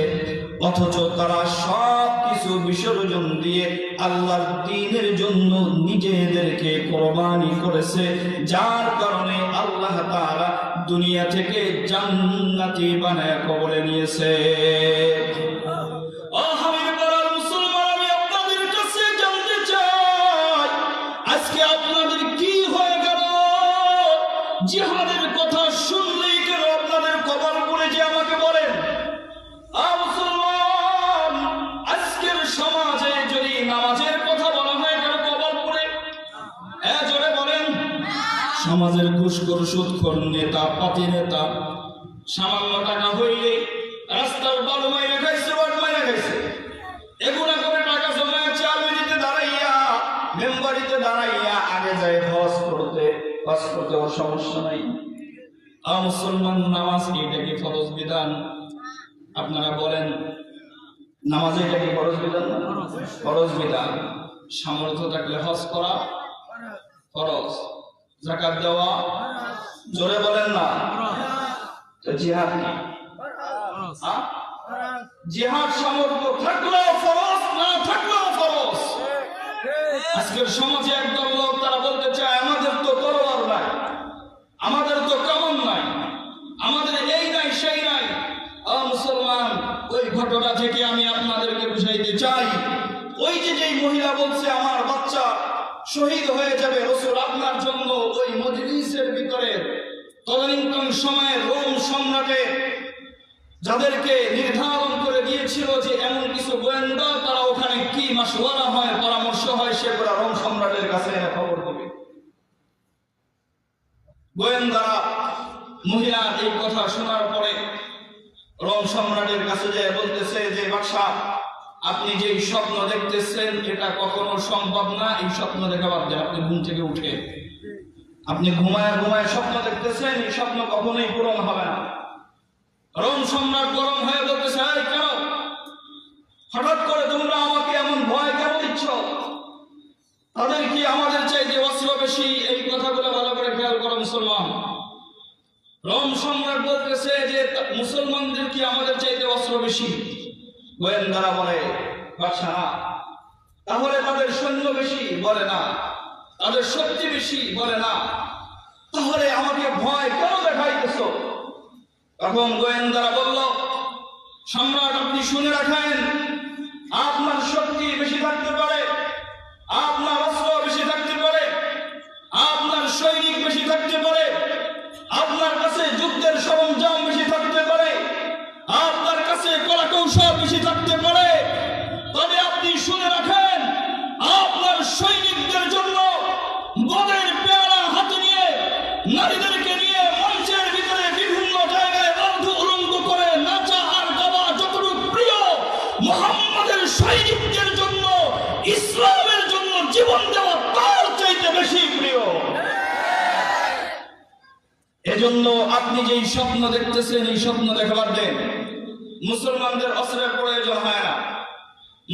অথচ তারা সব কিছু বিসর্জন দিয়ে আল্লাহর দ্বীনের জন্য নিজেদেরকে কোরবানি করেছে, যার কারণে আল্লাহ তাআলা দুনিয়া থেকে জান্নাতি বানায় কবরে নিয়েছে। আজকে আপনাদের কি হয়ে গেল? জিহাদের কথা শুনলেই কেন আপনাদের কপাল পড়ে যে আমাকে বলেন? মুসলমান, আজকের সমাজে যদি নামাজের কথা বলা হয় কেন কপাল পড়ে? জোরে বলেন। সমাজের ঘুষখোর সুদখোর নেতা পাতি নেতা সামান্য টাকা হইলে রাস্তার বালু মাইরে খাইছে, বাট মাইরে খাইছে, এগুলা করে টাকা জমায় চালমিতে দাঁড়াইয়া, মেম্বারিতে দাঁড়াইয়া আগে যায় হজ করতে। হজ করতে ওর সমস্যা নাই। মুসলমান, নামাজ কি এটা কি ফরজ বিধান? আপনারা বলেন। নামাজে এটা কি ফরজ বিধান না? ফরজ বিধান। সামর্থ্য থাকলে হজ করা ফরজ, যাকাত দেওয়া, জোরে বলেন না। তো জিহাদ কি? জিহাদ সামর্থ্য থাকলেও ফরজ, না থাকলেও ফরজ। আজকের সমাজে একদল লোক তারা বলতে চায় আমাদের তো তরোয়ার নাই, আমাদের তো কামান নাই, আমাদের এই নাই সেই নাই। মুসলমান, ওই ঘটনা থেকে আমি আপনাদেরকে বুঝাইতে চাই, ওই যে যেই মহিলা বলছে আমার বাচ্চা শহীদ হয়ে যাবে, রাসূল আপনার জন্য ওই মজলিসের ভিতরে তদানীন্তন সময়ে রোম সম্রাটে যাদেরকে নির্ধারণ করে দিয়েছিল যে এমন কিছু গোয়েন্দা তারা ওখানে কি মাসওয়ারা হয়, পরামর্শ হয়, সেগুলো রোম সম্রাটের কাছে এনে খবর দেবে। গোয়েন্দারা মহিলার এই কথা শোনার পরে রোম সম্রাটের কাছে যায় বলতেছে যে বাদশাহ, আপনি যে স্বপ্ন দেখতেছেন এটা কখনো সম্ভব না, এই স্বপ্ন দেখা বাদ দেন, আপনি ঘুম থেকে উঠে আপনি ঘুমায় ঘুমায় স্বপ্ন দেখতেছেন, এই স্বপ্ন কখনোই পূরণ হবে না। রোম সম্রাট গরম হয়ে বলতেছে, এই কেন হঠাৎ করে তোমরা আমাকে এমন ভয় কেন দিচ্ছ? তাদের কি আমাদের চাইতে অস্ত্র বেশি? এই কথাগুলো ভালো করে খেয়াল করো মুসলমান। রোম সম্রাট বলতেছে যে মুসলমানদের কি আমাদের চাইতে অস্ত্র বেশি? গোয়েন্দারা বলে বাদশা না। তাহলে তাদের সৈন্য বেশি? বলে না। তাদের শক্তি বেশি? বলে না। তাহলে আমাকে ভয় কেন দেখাইতেছ? তখন গোয়েন্দারা বলল, সম্রাট আপনি শুনে রাখেন, আপনার শক্তি বেশি থাকতে পারে, আপনার অস্ত্র বেশি থাকতে পারে, আপনার সৈনিক বেশি থাকতে পারে, আপনার কাছে যুদ্ধের সরঞ্জাম বেশি থাকতে পারে, আপনার কাছে কলা কৌশল বেশি থাকতে পারে, তবে আপনি শুনে রাখেন আপনার সৈনিকদের জন্য বদের পেয়ারা হাতে নিয়ে নারীদেরকে নিয়ে মঞ্চের ভিতরে বিভিন্ন জায়গায় অর্ধ উলঙ্গ করে নাচা আর গাওয়া যতটুকু প্রিয়, মুহাম্মাদের সৈনিকদের জন্য, ইসলামের জন্য জীবন দেওয়া তার চাইতে বেশি প্রিয়। এজন্য আপনি যেই স্বপ্ন দেখতেছেন এই স্বপ্ন দেখাবার দেন। মুসলমানদের অস্ত্রের প্রয়োজন হয় না,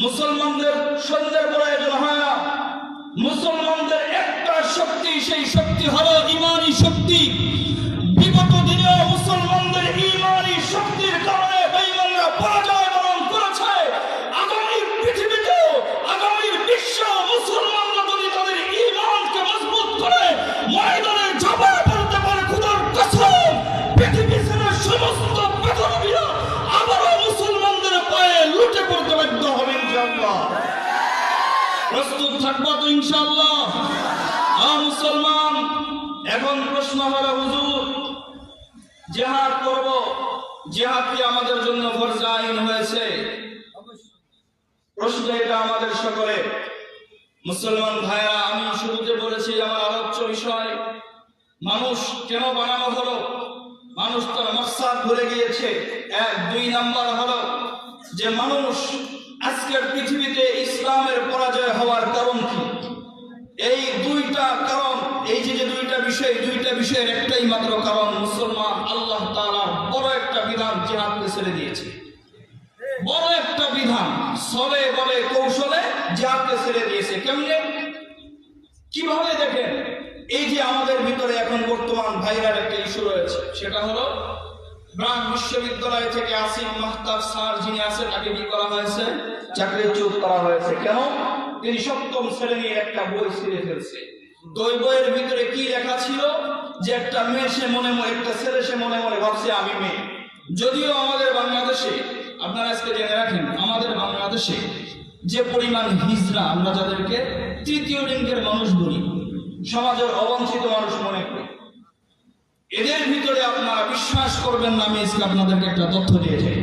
মুসলমানদের সৈন্যের প্রয়োজন হয় না, মুসলমানদের একটা শক্তি, সেই শক্তি হলো ঈমানী শক্তি। বিগত দিনেও মুসলমানদের ঈমানী শক্তির কারণে বেঈমানরা পরাজয় বরণ করেছে। আগামী পৃথিবীতেও, আগামী বিশ্ব মুসলমানরা যদি তাদের ঈমানকে মজবুত করে ময়দানে ঝাঁপিয়ে পড়তে পারে, খোদার কসম পৃথিবী ছেড়ে সমস্ত বেদরবিরা আবারও মুসলমানদের পায়ে লুটে পড়তে বাধ্য হবে ইনশাআল্লাহ। প্রস্তুত থাকবো তো ইনশাআল্লাহ? মুসলমান, এখন প্রশ্ন হলো হুজুর জিহাদ করব, জিহাদ কি আমাদের জন্য ফরজ আইন হয়েছে? প্রশ্ন এটা আমাদের সকলে। মুসলমান ভাইরা, আমি শুরুতে বলেছি আমার আলোচ্য বিষয় মানুষ কেন বানানো হলো, মানুষ তার মাকসাদ ভুলে গিয়েছে। এক, 2 নাম্বার হলো যে মানুষ আজকের পৃথিবীতে ইসলামের পরাজয় হওয়ার কারণ কি? এই 2টা কারণ, এই যে 2টা বিষয়, 2টা বিষয়ের একটাই মাত্র কারণ, মুসলমান আল্লাহ তাআলার বড় একটা বিধান জিহাদকে ছেড়ে দিয়েছে। বড় একটা বিধান ছলে বলে কৌশলে জিহাদকে ছেড়ে দিয়েছে। কেমনে, কিভাবে দেখেন? এই যে আমাদের ভিতরে এখন বর্তমান ভাইরাল একটা ইস্যু রয়েছে, সেটা হলো ব্রাক বিশ্ববিদ্যালয় থেকে আসিফ মাহতাব স্যার যিনি আছে তাকে কি করা হয়েছে? চাকরিচ্যুত করা হয়েছে। কেন? তিনি 7ম শ্রেণীর একটা বই ছিঁড়ে ফেলছে। তো ওই বইয়ের ভিতরে কি লেখা ছিল যে একটা মেয়ে সে মনে মনে, একটা ছেলে সে মনে মনে ভাবছে আমি মেয়ে। যদিও আমাদের বাংলাদেশে, আপনারা আজকে জেনে রাখেন, আমাদের বাংলাদেশে যে পরিমাণ হিজড়া, আমরা যাদেরকে তৃতীয় লিঙ্গের মানুষ বলি, সমাজের অবাঞ্ছিত মানুষ মনে করি, এদের ভিতরে আপনারা বিশ্বাস করবেন না, আমি আজকে আপনাদেরকে একটা তথ্য দিয়ে যাই।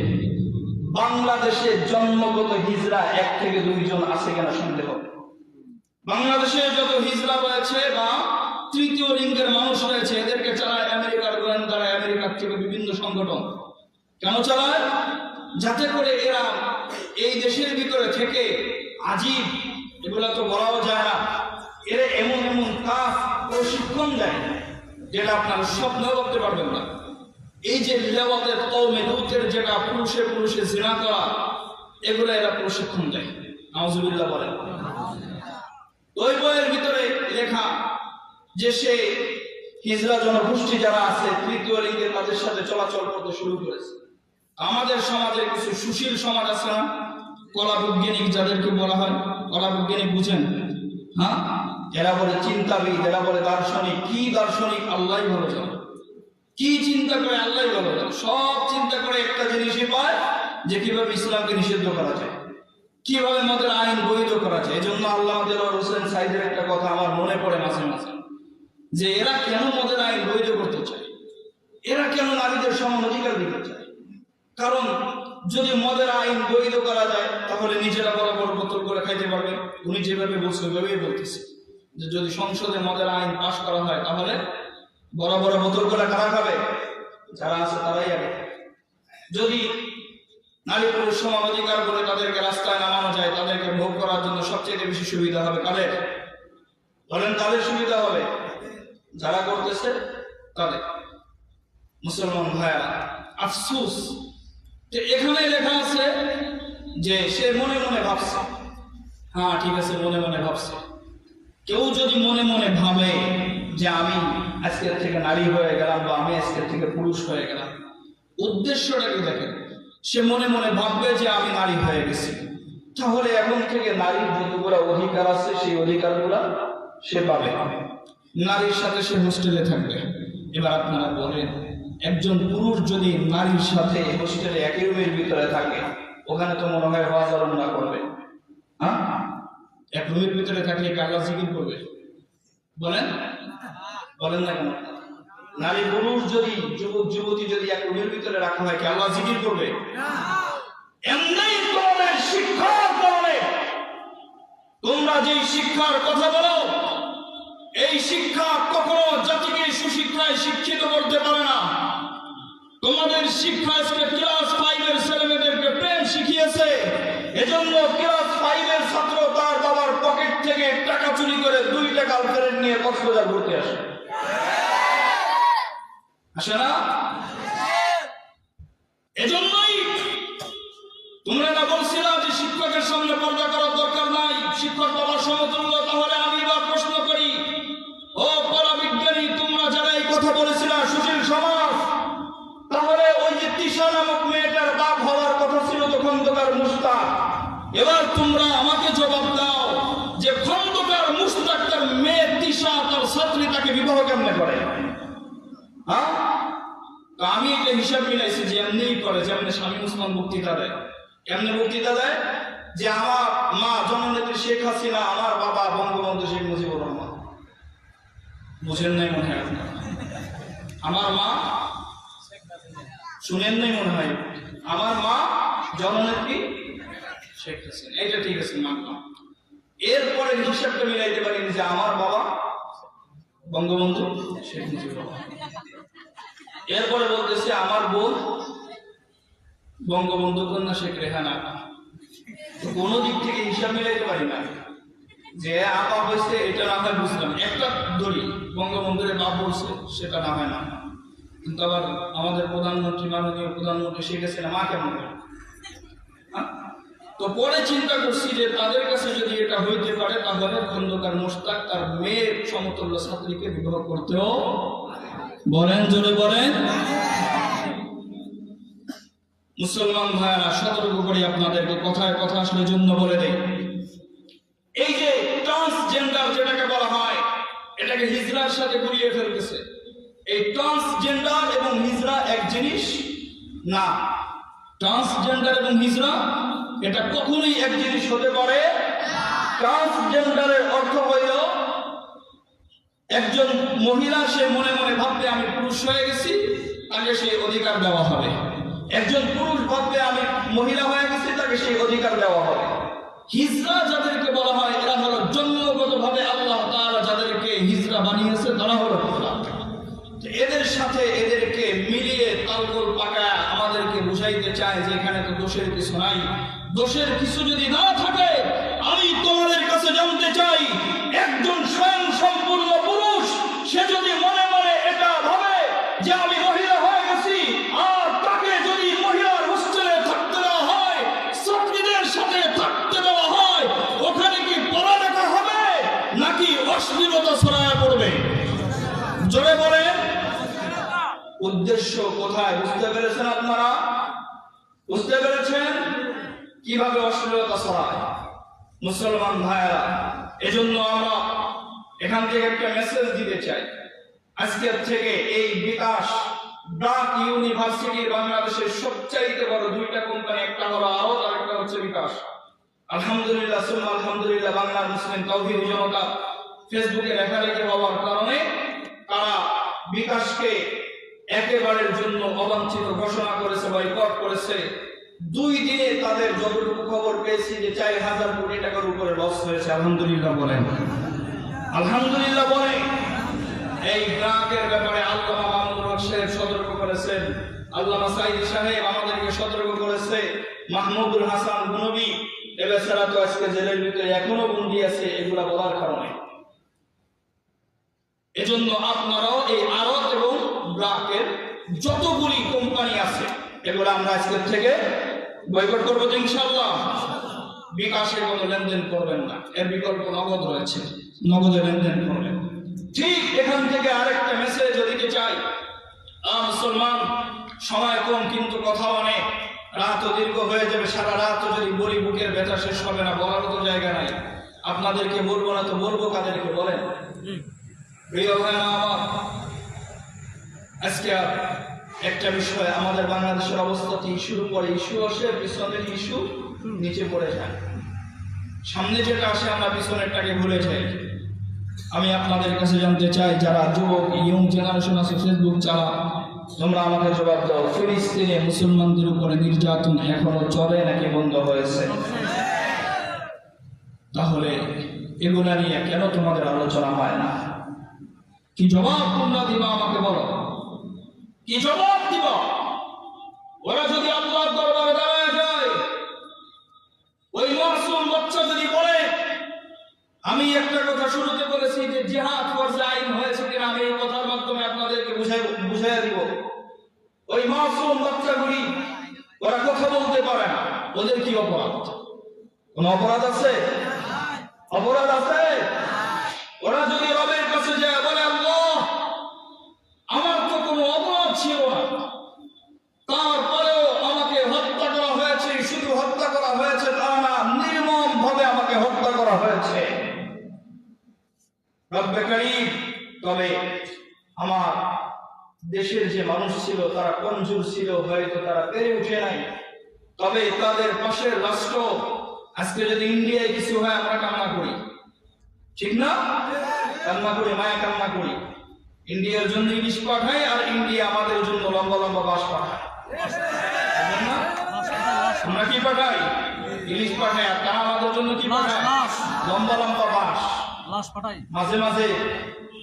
বাংলাদেশে জন্মগত হিজড়া 1 থেকে 2 জন আছে কিনা সন্দেহ। বাংলাদেশে যত হিজড়া রয়েছে বা তৃতীয় লিঙ্গের মানুষ রয়েছে, এদেরকে চালায় আমেরিকার গোয়েন্দারা, আমেরিকার থেকে বিভিন্ন সংগঠন। কেন চালায়? যাতে করে এরা এই দেশের ভিতরে থেকে আজীব, এগুলা তো বলাও যায় না, এরা এমন এমন কাজ প্রশিক্ষণ দেয় যেটা আপনারা স্বপ্নেও করতে পারবেন না। এই যে লিলাওয়াতের কওমে লূতের যেটা পুরুষে পুরুষে জিনা করা, এগুলো এরা প্রশিক্ষণ দেয়। নাউজুবিল্লাহ বলেন। ওই বইয়ের ভিতরে লেখা যে সে হিজড়া জনগোষ্ঠী যারা আছে তৃতীয় লিঙ্গে তাদের সাথে চলাচল করতে শুরু করেছে। আমাদের সমাজে কিছু সুশীল সমাজ আছে না, কলা বৈজ্ঞানিক যাদেরকে বলা হয়, কলা বৈজ্ঞানিক বুঝেন? হ্যাঁ, এরা বলে চিন্তাবিদ, এরা বলে দার্শনিক। কি দার্শনিক আল্লাহ ভালো জানে, কি চিন্তা করে আল্লাহ ভালো জানে। সব চিন্তা করে একটা জিনিসই পায়, যে কিভাবে ইসলামকে নিষিদ্ধ করা যায়, কিভাবে মদের আইন বৈধ করা যায়। এই জন্য আল্লাহ হোসেন সাইদের একটা কথা আমার মনে পড়ে মাঝে মাঝে, যে এরা কেন মদের আইন বৈধ করতে চায়, এরা কেন নারীদের সমান অধিকার দিতে চায়। কারণ যদি মদের আইন বৈধ করা যায় তাহলে নিজেরা বড় বড় বোতল করে খাইতে পারবে। উনি যেভাবে বলছে ওইভাবেই বলতেছে, যে যদি সংসদে মদের আইন পাশ করা হয় তাহলে বড় বড় বোতল করে কারা খাবে? যারা আছে তারাই আগে। যদি নারী পুরুষ সমান অধিকার বলে তাদেরকে রাস্তায় নামানো যায়, তাদেরকে ভোগ করার জন্য সবচেয়ে বেশি সুবিধা হবে কাদের? বলেন, কাদের সুবিধা হবে? যারা করতেছে তাদের। মুসলমান ভাইয়া, আফসোস যে এখানে লেখা আছে যে সে মনে মনে ভাবছে। হ্যাঁ ঠিক আছে, মনে মনে ভাবছে। কেউ যদি মনে মনে ভাবে যে আমি আজকের থেকে নারী হয়ে গেলাম বা আমি আজকের থেকে পুরুষ হয়ে গেলাম, উদ্দেশ্যটা কি দেখেন? সে মনে মনে ভাববে যে আমি নারী হয়ে গেছি, তাহলে এখন থেকে নারীর যতগুলো অধিকার আছে সেই অধিকারগুলো সে পাবে। নারীর সাথে সে হোস্টেলে থাকবে। এবার আপনারা বলেন, একজন পুরুষ যদি নারীর সাথে হোস্টেলে একই রুমের ভিতরে থাকে, ওখানে তো মনে হয় ওয়াজ আলোচনা করবে। হ্যাঁ, এক রুমের ভিতরে থাকলে আল্লাহ জিকির করবে? বলেন, বলেন না কেন? নারী পুরুষ যদি, যুবক যুবতী যদি এক রুমের ভিতরে রাখা হয়, কি আল্লাহ জিকির করবে? এমনি তোমাদের শিক্ষার কারণে তোমরা যে শিক্ষার কথা বলো, এই শিক্ষা কখনো জাতিকে সুশিক্ষায় শিক্ষিত করতে পারে না। তোমাদের শিক্ষা আজকে ক্লাস 5 এর ছেলেমেয়েদেরকে প্রেম শিখিয়েছে। এজন্য ক্লাস 5 এর ছাত্র তার বাবার পকেট থেকে টাকা চুরি করে 2টা গার্লফ্রেন্ড নিয়ে কক্সবাজার ঘুরতে আসে। আসে না? এজন্যই তোমরা না বলছিলা যে শিক্ষকের সামনে পর্দা করার দরকার নাই, শিক্ষক বাবার সমতুল্য। তাহলে আমি এবার প্রশ্ন করি, ও পরাবিজ্ঞানী, তোমরা যারা এই কথা বলেছিলা সুশীল সমাজ, তাহলে ওই যে তিশা নামক মেয়েটার বাপ হওয়ার কথা ছিল তো খন্দকার মুশতাক। এবার তোমরা আমাকে জবাব দাও যে খন্দকার মুশতাক তার মেয়ে তিশা তার ছাত্রী তাকে বিবাহ কেমনে করে? হ্যাঁ, আমি এটা হিসাব মিলাইছি যে এমনিই করে, যেমনি স্বামী উসমান বক্তৃতা দেয়। কেমনে বক্তৃতা দেয়? যে আমার মা জননেত্রী শেখ হাসিনা, আমার বাবা বঙ্গবন্ধু শেখ মুজিবুর রহমান। বুঝেন নাই মনে হয় আপনার? আমার মা শুনেন নাই মনে হয়? আমার মা জননেত্রী শেখ হাসিনা, এটা ঠিক আছে মানলাম। এরপরে হিসাবটা মিলাইতে পারিনি যে আমার বাবা বঙ্গবন্ধু শেখ মুজিবুর রহমান। এরপরে বলতেছে আমার বোন বঙ্গবন্ধু কন্যা শেখ রেহানা। কোনো দিক থেকে হিসাব মিলাইতে পারি না যে আপা হয়েছে, এটা না হয় বুঝলাম, একটা ধরি বঙ্গবন্ধুর বাপ বলছে, সেটা না হয় না। কিন্তু আবার আমাদের প্রধানমন্ত্রী, মাননীয় প্রধানমন্ত্রী শেখ হাসিনা মা কেমন? তো পরে চিন্তা করছি যে তাদের কাছে যদি এটা হইতে পারে, তাহলে খন্দকার মুশতাক তার মেয়ের সমতুল্য ছাত্রীকে বিবাহ করতেও। বলেন, জোরে বলেন। মুসলমান ভাইরা, সতর্ক করি আপনাদেরকে, কথায় কথা আসলে জন্য বলে দেই, এই যে ট্রান্সজেন্ডার যেটাকে বলা হয়, এটাকে হিজড়ার সাথে গুলিয়ে ফেলতেছে। এই ট্রান্সজেন্ডার এবং হিজড়া এক জিনিস না। ট্রান্সজেন্ডার এবং হিজড়া এটা কখনোই এক জিনিস হতে পারে। ট্রান্সজেন্ডারের অর্থ হইল একজন মহিলা, সে মনে মনে ভাববে আমি পুরুষ হয়ে গেছি, তাকে সেই অধিকার দেওয়া হবে। একজন পুরুষ ভাববে আমি মহিলা হয়ে গেছি, তাকে সেই অধিকার দেওয়া হবে। হিজড়া যাদেরকে বলা হয়, এরা হলো জন্মগতভাবে আল্লাহ তাআলা যাদেরকে হিজড়া বানিয়েছে, তারা হলো হিজড়া। এদের সাথে এদেরকে মিলিয়ে তালগোল পাকায় আমাদেরকে বুঝাইতে চায় যে এখানে তো দোষের কিছু নাই। দোষের কিছু যদি না থাকে, আমি তোমাদের কাছে জানতে চাই, একজন স্বয়ং সম্পূর্ণ পুরুষ সে যদি মনে মনে এটা ভাবে যে আমি মহিলা হয়ে গেছি, আর তাকে যদি মহিলার হোস্টেলে থাকতে দেওয়া হয়, ছাত্রীদের উদ্দেশ্য কোথায় বুঝতে পেরেছেন আপনারা? বুঝতে পেরেছেন কিভাবে অশ্লীলতা ছড়ায় মুসলমান ভাইয়েরা? এজন্য আমরা এখান থেকে একটা মেসেজ দিতে চাই। আজকের থেকে এই বিকাশ ব্র্যাক ইউনিভার্সিটি বাংলাদেশের সবচাইতে বড় দুইটা কোম্পানি, একটা হলো আরো, আর একটা হচ্ছে বিকাশ। আলহামদুলিল্লাহ সুম্মা আলহামদুলিল্লাহ, বাংলার মুসলিম তাওহীদি জনতা ফেসবুকে লেখালেখি হওয়ার কারণে তারা বিকাশকে একেবারের জন্য অবাঞ্ছিত ঘোষণা করেছে, বয়কট করেছে। 2 দিনে তাদের যতটুকু খবর পেয়েছি যে 4000 কোটি টাকার উপরে লস হয়েছে। আলহামদুলিল্লাহ বলেন, আলহামদুলিল্লাহ বলেন। এই ব্র্যাকের ব্যাপারে আল্লামা মাহমুদুল হক সাহেব সতর্ক করেছেন, আল্লামা সাঈদী সাহেব আমাদেরকে সতর্ক করেছে, মাহমুদুল হাসান গুনবী এবেছাড়া তো আজকে জেলের ভিতরে এখনো বন্দী আছে এগুলা বলার কারণে। এজন্য আপনারাও এই আরত এবং ব্র্যাকের যতগুলি কোম্পানি আছে এগুলো আমরা আজকের থেকে বয়কট করবো তো ইনশাআল্লাহ। বিকাশে কোনো লেনদেন করবেন না, এর বিকল্প নগদ রয়েছে, নগদে লেনদেন করবেন। ঠিক এখান থেকে আরেকটা মেসেজ দিতে চাই, মুসলমান সময় কম কিন্তু কথা অনেক, রাতও দীর্ঘ হয়ে যাবে, সারা রাত যদি বলি বুকের ব্যথা শেষ হবে না, বলার তো জায়গা নাই। আপনাদেরকে বলবো না তো বলবো কাদেরকে বলেন? প্রিয় ভাইরা আমার, আজকে একটা বিষয়, আমাদের বাংলাদেশের অবস্থাতে ইস্যুর পরে ইস্যু আসে, পিছনের ইস্যু নিচে পড়ে যায়, সামনে যেটা আসে আমরা পিছনেরটাকে ভুলে যাই। আমি আপনাদের কাছে জানতে চাই, যারা যুবক ইয়ং জেনারেশন আছে ফেসবুক চালা, তোমরা আমাকে জবাব দাও, ফিলিস্তিনে মুসলমানদের উপরে নির্যাতন এখনো চলে নাকি বন্ধ হয়েছে? তাহলে এগুলা নিয়ে কেন তোমাদের আলোচনা হয় না? কি জবাব তোমরা দিবা আমাকে বলো, কি জবাব দিব? ওরা যদি আল্লাহর দরবারে দাঁড়ায় যায়, ওই মাসুম বাচ্চা যদি বলে, আমি একটা কথা শুরুতে বলেছি যে জিহাদ ফরজে আইন হয়েছে কিনা, আমি এই কথার মাধ্যমে আপনাদেরকে বুঝাইয়া দিব। ওই মাসুম বাচ্চাগুলি ওরা কথা বলতে পারে না, ওদের কি অপরাধ? কোন অপরাধ আছে? অপরাধ আছে? ওরা যদি রবের কাছে যায় বলে, আল্লাহ আমার তো কোনো অপরাধ ছিল না, তারপরেও আমাকে হত্যা করা হয়েছে, শুধু হত্যা করা হয়েছে তা না, নির্মম ভাবে আমাকে হত্যা করা হয়েছে, রব্বে কারীম, তবে আমার দেশের যে মানুষ ছিল তারা কমজোর ছিল, হয়তো তারা পেরে উঠে নাই, তবে তাদের পাশের রাষ্ট্র, আজকে যদি ইন্ডিয়ায় কিছু হয় আমরা কান্না করি, ঠিক না? কান্না করি, মায়া কান্না করি। ইন্ডিয়ার জন্য ইলিশ পাঠায় আর ইন্ডিয়া আমাদের জন্য লম্বা লম্বা বাঁশ পাঠায়, আমরা কি পাঠাই? ইলিশ পাঠায়, আর তারা আমাদের জন্য কি পাঠায়? লম্বা লম্বা বাঁশ পাঠায়। মাঝে মাঝে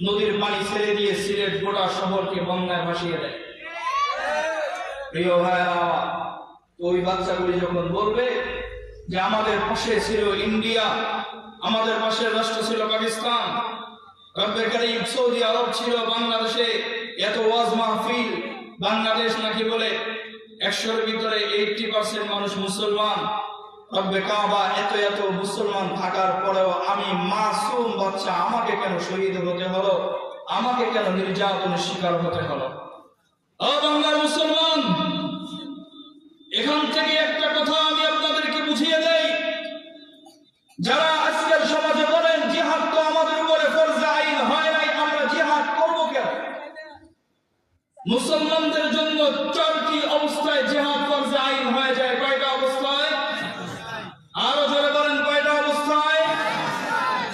নদীর পানি ছেড়ে দিয়ে সিলেট গোটা শহরকে বন্যায় ভাসিয়ে দেয়। প্রিয় ভাইরা, ওই বাচ্চাগুলি যখন বলবে যে আমাদের পাশে ছিল ইন্ডিয়া, আমাদের পাশের রাষ্ট্র ছিল পাকিস্তান, রব্বে কারীম সৌদি আরব ছিল, বাংলাদেশে এত ওয়াজ মাহফিল, বাংলাদেশ নাকি বলে 100-এর ভিতরে 80% মানুষ মুসলমান, রব্বে কাবা এত এত মুসলমান থাকার পরেও আমি মাসুম বাচ্চা, আমাকে কেন শহীদ হতে হলো? আমাকে কেন নির্যাতনের শিকার হতে হলো? ও বাংলার মুসলমান, এখান থেকে একটা কথা আমি আপনাদেরকে বুঝিয়ে দেই, যারা আজকের সমাজে বলেন জিহাদ তো আমাদের উপরে ফরজে আইন হয় নাই, আমরা জিহাদ করবো কেন? মুসলমানদের জন্য 4টি অবস্থায় জিহাদ ফরজে আইন হয়ে যায়। কয়টা অবস্থায়? আরো জোরে বলেন, কয়টা অবস্থায়?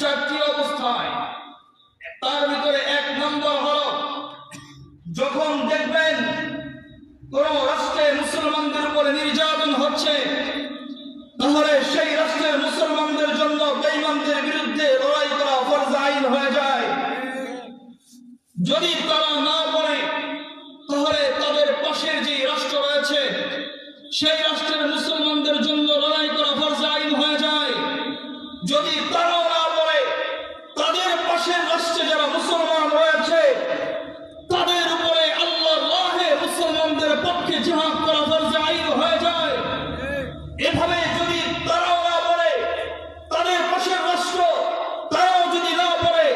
4টি অবস্থায়। তার ভিতরে 1 নম্বর হলো, যখন দেখবেন কোন রাষ্ট্রে মুসলমানদের উপরে নির্যাতন হচ্ছে, তাহলে সেই রাষ্ট্রের মুসলমানদের জন্য বেঈমানদের বিরুদ্ধে লড়াই করা ফরজ আইন হয়ে যায়। যদি তারা না বলে, তাহলে তাদের পাশের যে রাষ্ট্র রয়েছে সেই রাষ্ট্রের মুসলমানদের জন্য লড়াই করা ফরজ আইন হয়ে যায়। যদি তারাও না বলে, তাদের পাশের রাষ্ট্রে যারা মুসলমান রয়েছে তাদের উপরে আল্লাহর রাহে মুসলমানদের পক্ষে জিহাদ করা ফরজ আইন হয়ে যায়। এভাবে যদি তারাও না বলে, তাদের পাশের রাষ্ট্র, তারাও যদি না বলে,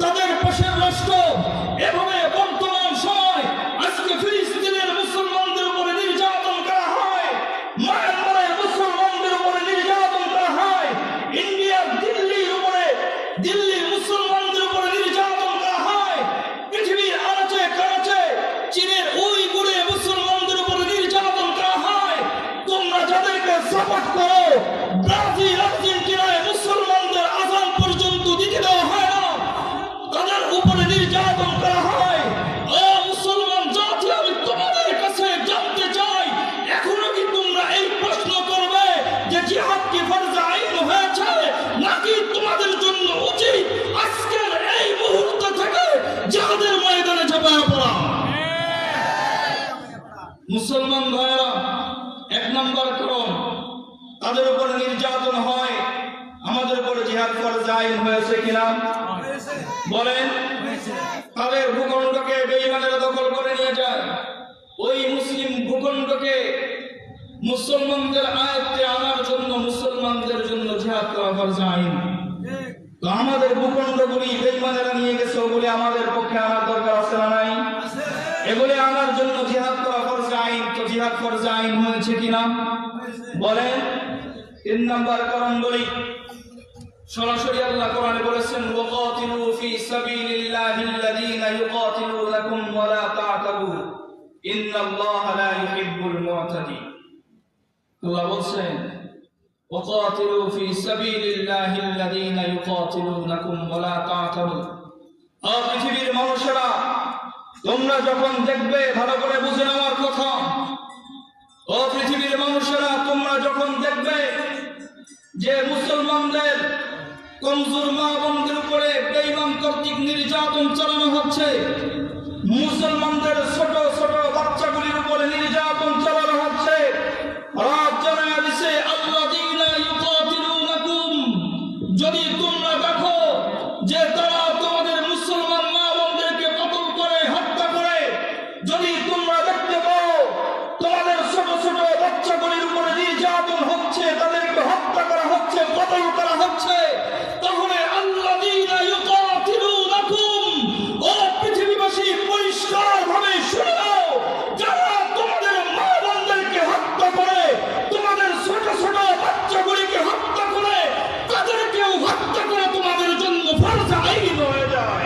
তাদের পাশের রাষ্ট্র, এভাবে বর্তমান সময় আজকে ফিলিস্তিন তাদের উপর নির্যাতন হয়, আমাদের উপর জিহাদ ফরজ আইন হয়েছে কিনা বলেন? তাদের ভূখণ্ডকে বেঈমানেরা দখল করে নিয়ে যায়, ওই মুসলিম ভূখণ্ডকে মুসলমানদের আয়ত্তে আনার জন্য মুসলমানদের জন্য জিহাদ করা ফরজ আইন। তো আমাদের ভূখণ্ডগুলি বেঈমানেরা নিয়ে গেছে, ওগুলি আমাদের পক্ষে আনার দরকার আছে না নাই? এগুলি আনার জন্য জিহাদ করা ফরজ আইন। তো জিহাদ ফরজ আইন হয়েছে কিনা বলেন? 3 নম্বর কারণ বলি, সরাসরি আল্লাহ কোরআনে বলেছেন ওয়াকাতিলু ফি সাবিলিল্লাহিল্লাযীনা ইউকাতিলুনাকুম ওয়া লা তা'তাদু ইন্নাল্লাহা লা ইউহিব্বুল মু'তাদিন। আল্লাহ বলেন ওয়াকাতিলু ফি সাবিলিল্লাহিল্লাযীনা ইউকাতিলুনাকুম ওয়া লা তা'তাদু। ও পৃথিবীর মানুষেরা, তোমরা যখন দেখবে, ভালো করে বুঝেন আমার কথা, ও পৃথিবীর মানুষেরা, তোমরা যখন দেখবে যে মুসলমানদের কমজোর মা বোনদের উপরে বেঈমান কর্তৃক নির্যাতন চালানো হচ্ছে, মুসলমানদের ছোট ছোট বাচ্চাগুলির উপরে নির্যাতন চালানো হচ্ছে, রাত জানায়া দিছে আল্লাযীনা ইউকাতিলুনাকুম, যদি তোমরা দেখো যে তারা তোমাদের মুসলমান মা বোনদেরকে কতল করে হত্যা করে, যদি তোমরা দেখতে পাও তোমাদের ছোট ছোট বাচ্চাগুলির উপরে নির্যাতন হচ্ছে, তাদেরকে হত্যা করা হচ্ছে, কতল করা হচ্ছে, তাহলে আল্লাযীনা ইউকাতিলুনাকুম, ও পৃথিবীবাসী পরিষ্কার ভাবে শুনে নাও, যারা তোমাদের মা বোনদেরকে হত্যা করে, তোমাদের ছোট ছোট বাচ্চাগুলিকে হত্যা করে, তাদেরকেও হত্যা করা তোমাদের জন্য ফরজ আইন হয়ে যায়।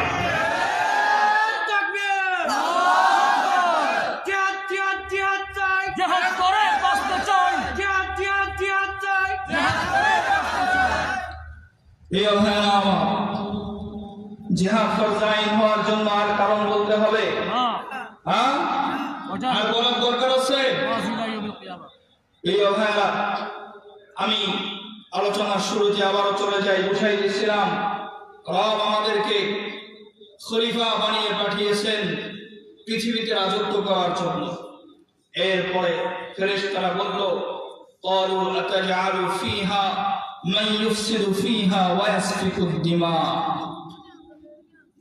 জিহাদ ফরজ আইন হওয়ার জন্য আর কারণ বলতে হবে? হ্যাঁ, আর বলার দরকার আছে? আমি আলোচনার শুরুতে আবারও চলে যাই, বুঝাই দিয়েছিলাম রব আমাদেরকে খলিফা বানিয়ে পাঠিয়েছেন পৃথিবীতে রাজত্ব করার জন্য। এরপরে ফেরেশতারা বলল ক্বালু আতাজআলু ফীহা মান ইউফসিদু ফীহা ওয়া ইয়াসফিকুদ দিমা,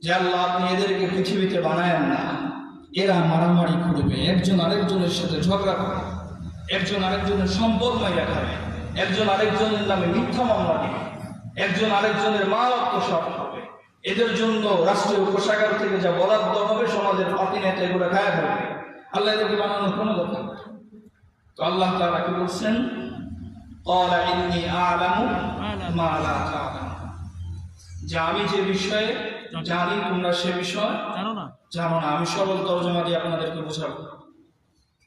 যে আল্লাহ আপনি এদেরকে পৃথিবীতে বানায়েন না, এরা মারামারি করবে, একজন আরেকজনের সাথে ঝগড়া করবে, একজন আরেকজনের সম্পদ মাইরা খাবে, একজন আরেকজনের নামে মিথ্যা মামলা দিবে, একজন আরেকজনের মাল আত্মসাৎ হবে, এদের জন্য রাষ্ট্রীয় কোষাগার থেকে যা বরাদ্দ হবে সমাজের পাতি নেতা এগুলো খায়া ফেলবে। আল্লাহ এদেরকে বানানোর কোনো দরকার নেই। তো আল্লাহ তাআলা কি বলছেন? ক্বালা ইন্নী আ'লামু মা লা তা'লামুন, যে আমি যে বিষয়ে জানি তোমরা সে বিষয় জানো না। আমি সরল তরজমা দিয়ে আপনাদেরকে বোঝাবো।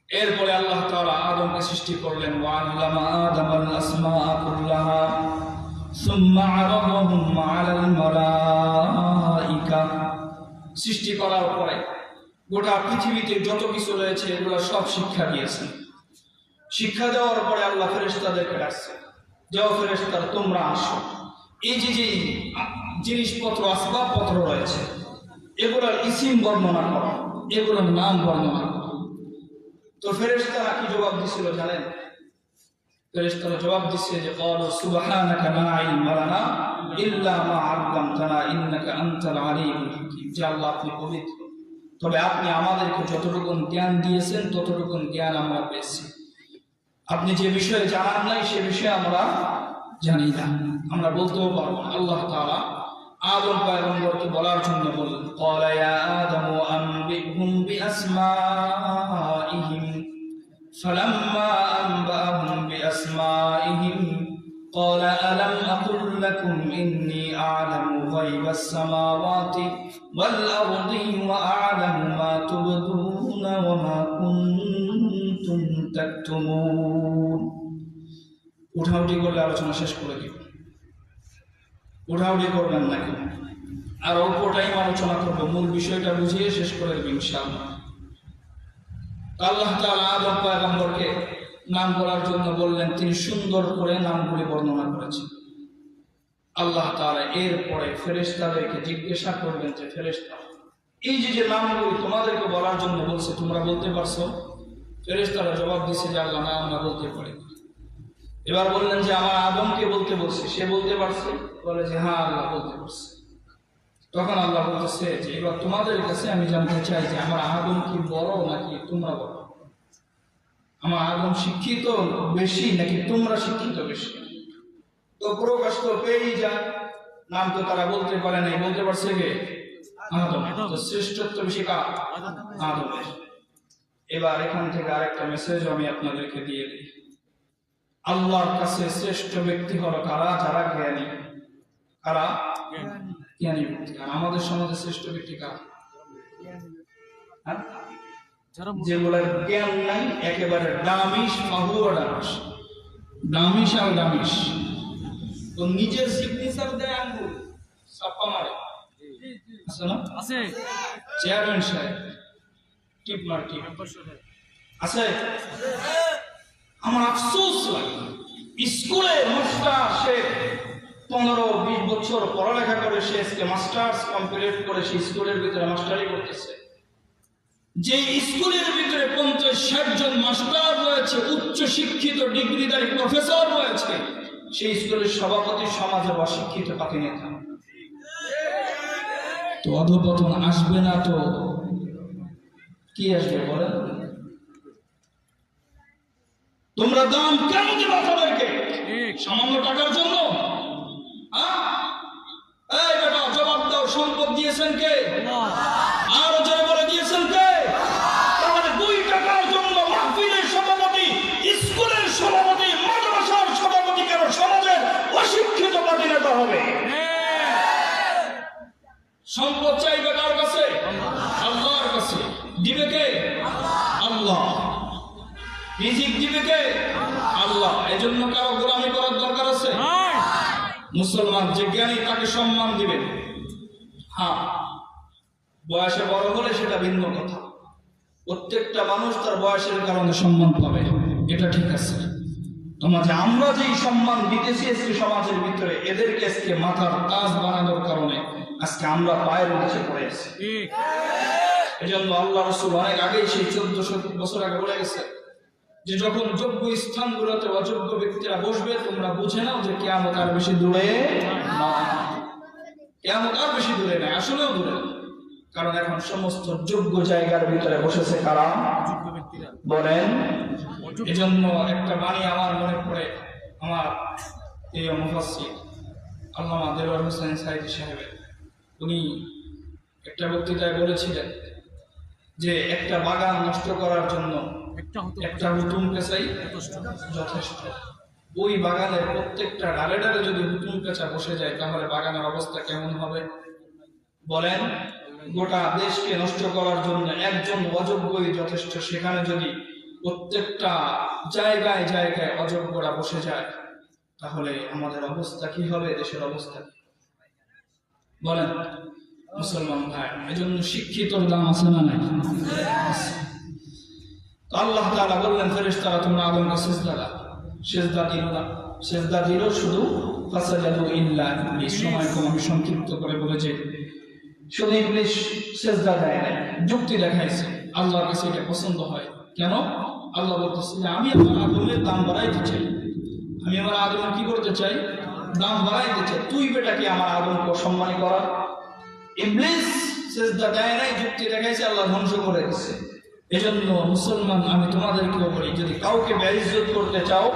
এরপরে আল্লাহ তাআলা আদমকে সৃষ্টি করলেন, ওয়া আল্লামা আদামাল আসমাআ কুল্লাহা সুম্মা আরাদাহুম আলাল মালাইকা। সৃষ্টি করার পরে গোটা পৃথিবীতে যত কিছু রয়েছে এগুলো সব শিক্ষা দিয়েছেন। শিক্ষা দেওয়ার পরে আল্লাহ ফেরেশতাদেরকে ডাকছে, যাও ফেরেশতারা তোমরা আসো, এই যে যে জিনিসপত্র আসবাবপত্র রয়েছে এগুলোর ইসিম বর্ণনা করো, এগুলোর নাম বর্ণনা করো। তো ফেরেশতারা কি জবাব দিছিল জানেন? ফেরেশতারা জবাব দিচ্ছে যে ক্বালু সুবহানাকা লা ইলমা লানা ইল্লা মা আল্লামতানা ইন্নাকা আনতাল আলিমুল হাকীম। যে আল্লাহ আপনি পবিত্র, তবে আপনি আমাদেরকে যতটুকু জ্ঞান দিয়েছেন ততটুকু জ্ঞান আমরা পেয়েছি। আপনি যে বিষয়ে জানার নাই সে বিষয়ে আমরা জানি না, আমরা বলতেও পারবো না। আল্লাহ তাআলা আদম পয়গম্বরকে বলার জন্য বললেন, ক্বালা ইয়া আদামু আনবিহুম বিআসমাইহিম ফালাম্মা আনবাহুম বিআসমাইহিম ক্বালা আলাম আকুল লাকুম ইন্নী আ'লামু গায়বাস সামাওয়াতি ওয়াল আরদি ওয়া আ'লামু মা তুবদুনা ওয়া মা কুনতুম তাকতুমুন। উঠাউঠি করলে আলোচনা শেষ করে দিব, উঠাউঠি করবেন নাকি? আর অল্প টাইম আলোচনা করবো, মূল বিষয়টা বুঝিয়ে শেষ করে দেব ইনশাআল্লাহ। আল্লাহ তাআলা আদম পয়গম্বরকে নাম বলার জন্য বললেন, তিনি সুন্দর করে নামগুলি বর্ণনা করেছেন। আল্লাহ তাআলা এরপরে ফেরেশতাদেরকে জিজ্ঞাসা করলেন যে ফেরেশতা, এই যে যে নামগুলি তোমাদেরকে বলার জন্য বলছে তোমরা বলতে পারছো? ফেরেশতারা জবাব দিছে যে আল্লাহ না, আমরা বলতে পারি। এবার বললেন যে আমার আদমকে বলতে বলছে, সে বলতে পারছে? বলে যে হ্যাঁ আল্লাহ বলতে পারছে। তখন আল্লাহ বলতেছে যে এবার তোমাদের কাছে আমি জানতে চাই যে আমার আদম কি বড় নাকি তোমরা বড়? আমার আদম শিক্ষিত বেশি নাকি তোমরা শিক্ষিত বেশি? তো প্রকাশ তো পেয়েই যায়, নাম তো তারা বলতে পারে নাই, বলতে পারছে কে? আদম। তো শ্রেষ্ঠত্ব বেশি কার? আদমের। এবার এখান থেকে আরেকটা মেসেজ আমি আপনাদেরকে দিয়ে দিই। আল্লাহর কাছে শ্রেষ্ঠ ব্যক্তি হলো কারা? যারা জ্ঞানী। কারা? জ্ঞানী ব্যক্তি। আর আমাদের সমাজে শ্রেষ্ঠ ব্যক্তি কারা? যেগুলোর জ্ঞান নাই, একেবারে ডামিস, ফাহুয়া ডামিস, ডামিস আর ডামিস। তো নিজের সিগনেচার দেয় আঙ্গুল ছাপ্পা মারে, আছে না? আছে। চেয়ারম্যান সাহেব টিপ মার, টিপ আছে। আমার আফসোস লাগে, স্কুলে মাস্টার, সে 15-20 বছর পড়ালেখা করে সে মাস্টার্স কমপ্লিট করে সে স্কুলের ভিতরে মাস্টারি করতেছে। যে স্কুলের ভিতরে 50-60 জন মাস্টার রয়েছে, উচ্চ শিক্ষিত ডিগ্রিধারী প্রফেসর রয়েছে, সেই স্কুলের সভাপতি সমাজের অশিক্ষিত পাতি নেতা। তো অধঃপতন আসবে না তো কি আসবে বলেন? তোমরা দাম কেন দিবা তাদেরকে? সামান্য টাকার জন্য? এই বেটা জবাব দাও, সম্পদ দিয়েছেন কে? আরো জোরে বলে দিয়েছেন কে? তাহলে 2 টাকার জন্য মাহফিলের সভাপতি, স্কুলের সভাপতি, মাদ্রাসার সভাপতি কেন সমাজের অশিক্ষিত পাতি নেতা হবে? সম্পদ চাইবে কার কাছে? আল্লাহর কাছে। দিবে কে? আল্লাহ। রিজিক দিবে কে? আল্লাহ। এজন্য কারো গোলামি করার দরকার আছে? মুসলমান যে জ্ঞানী তাকে সম্মান দিবেন। হ্যাঁ, বয়সে বড় হলে সেটা ভিন্ন কথা। প্রত্যেকটা মানুষ তার বয়সের কারণে সম্মান পাবে, এটা ঠিক আছে। তোমাকে আমরা যেই সম্মান দিতেছি আজকে সমাজের ভিতরে, এদেরকে আজকে মাথার তাজ বানানোর কারণে আজকে আমরা পায়ের নিচে পড়ে আছি। এই জন্য আল্লাহ রাসূল অনেক আগেই, সেই 1400 বছর আগে বলে গেছে যে যখন যোগ্য স্থানগুলোতে অযোগ্য ব্যক্তিরা বসবে, তোমরা বুঝে নাও যে কিয়ামত আর বেশি দূরে না। কিয়ামত আর বেশি দূরে নাই, আসলেও দূরে না। কারণ এখন সমস্ত যোগ্য জায়গার ভিতরে বসেছে কারা? যোগ্য ব্যক্তিরা। বলেন। এজন্য একটা বাণী আমার মনে পড়ে, আমার এই মুফাসসির আল্লামা দেওয়ার হোসেন সাইদি সাহেবের। উনি একটা বক্তৃতায় বলেছিলেন যে একটা বাগান নষ্ট করার জন্য একটা হুতুম পেঁচাই যথেষ্ট। ওই বাগানের প্রত্যেকটা ডালে ডালে যদি হুতুম পেঁচা বসে যায়, তাহলে বাগানের অবস্থা কেমন হবে বলেন? গোটা দেশকে নষ্ট করার জন্য একজন অযোগ্যই যথেষ্ট। সেখানে যদি প্রত্যেকটা জায়গায় জায়গায় অযোগ্যরা বসে যায়, তাহলে আমাদের অবস্থা কি হবে? দেশের অবস্থা বলেন মুসলমান ভাই। এজন্য শিক্ষিতর দাম আছে না নাই? আল্লাহ তাআলা বললেন ফেরেশতারা তোমরা আদমকে সিজদা দাও। সিজদা দিল না, সিজদা দিল শুধু ফাসাজাদু ইল্লা ইবলিস। সময় কম, আমি সংক্ষিপ্ত করে বলে যে শুধু ইবলিস সিজদা দেয় নাই, যুক্তি দেখাইছে। আল্লাহর কাছে এটা পছন্দ হয় কেন? আল্লাহ বলতেছে যে আমি আমার আদমের দাম বাড়াইতে চাই, আমি আমার আদমের কি করতে চাই? দাম বাড়াইতে চাই। তুই বেটা কি আমার আদমকে অসম্মানী করা? ইবলিস সিজদা দেয় নাই, যুক্তি দেখাইছে, আল্লাহ ধ্বংস করে দিচ্ছে। এজন্য মুসলমান আমি তোমাদেরকেও বলি, যদি কাউকে বেইজ্জত করতে চাও,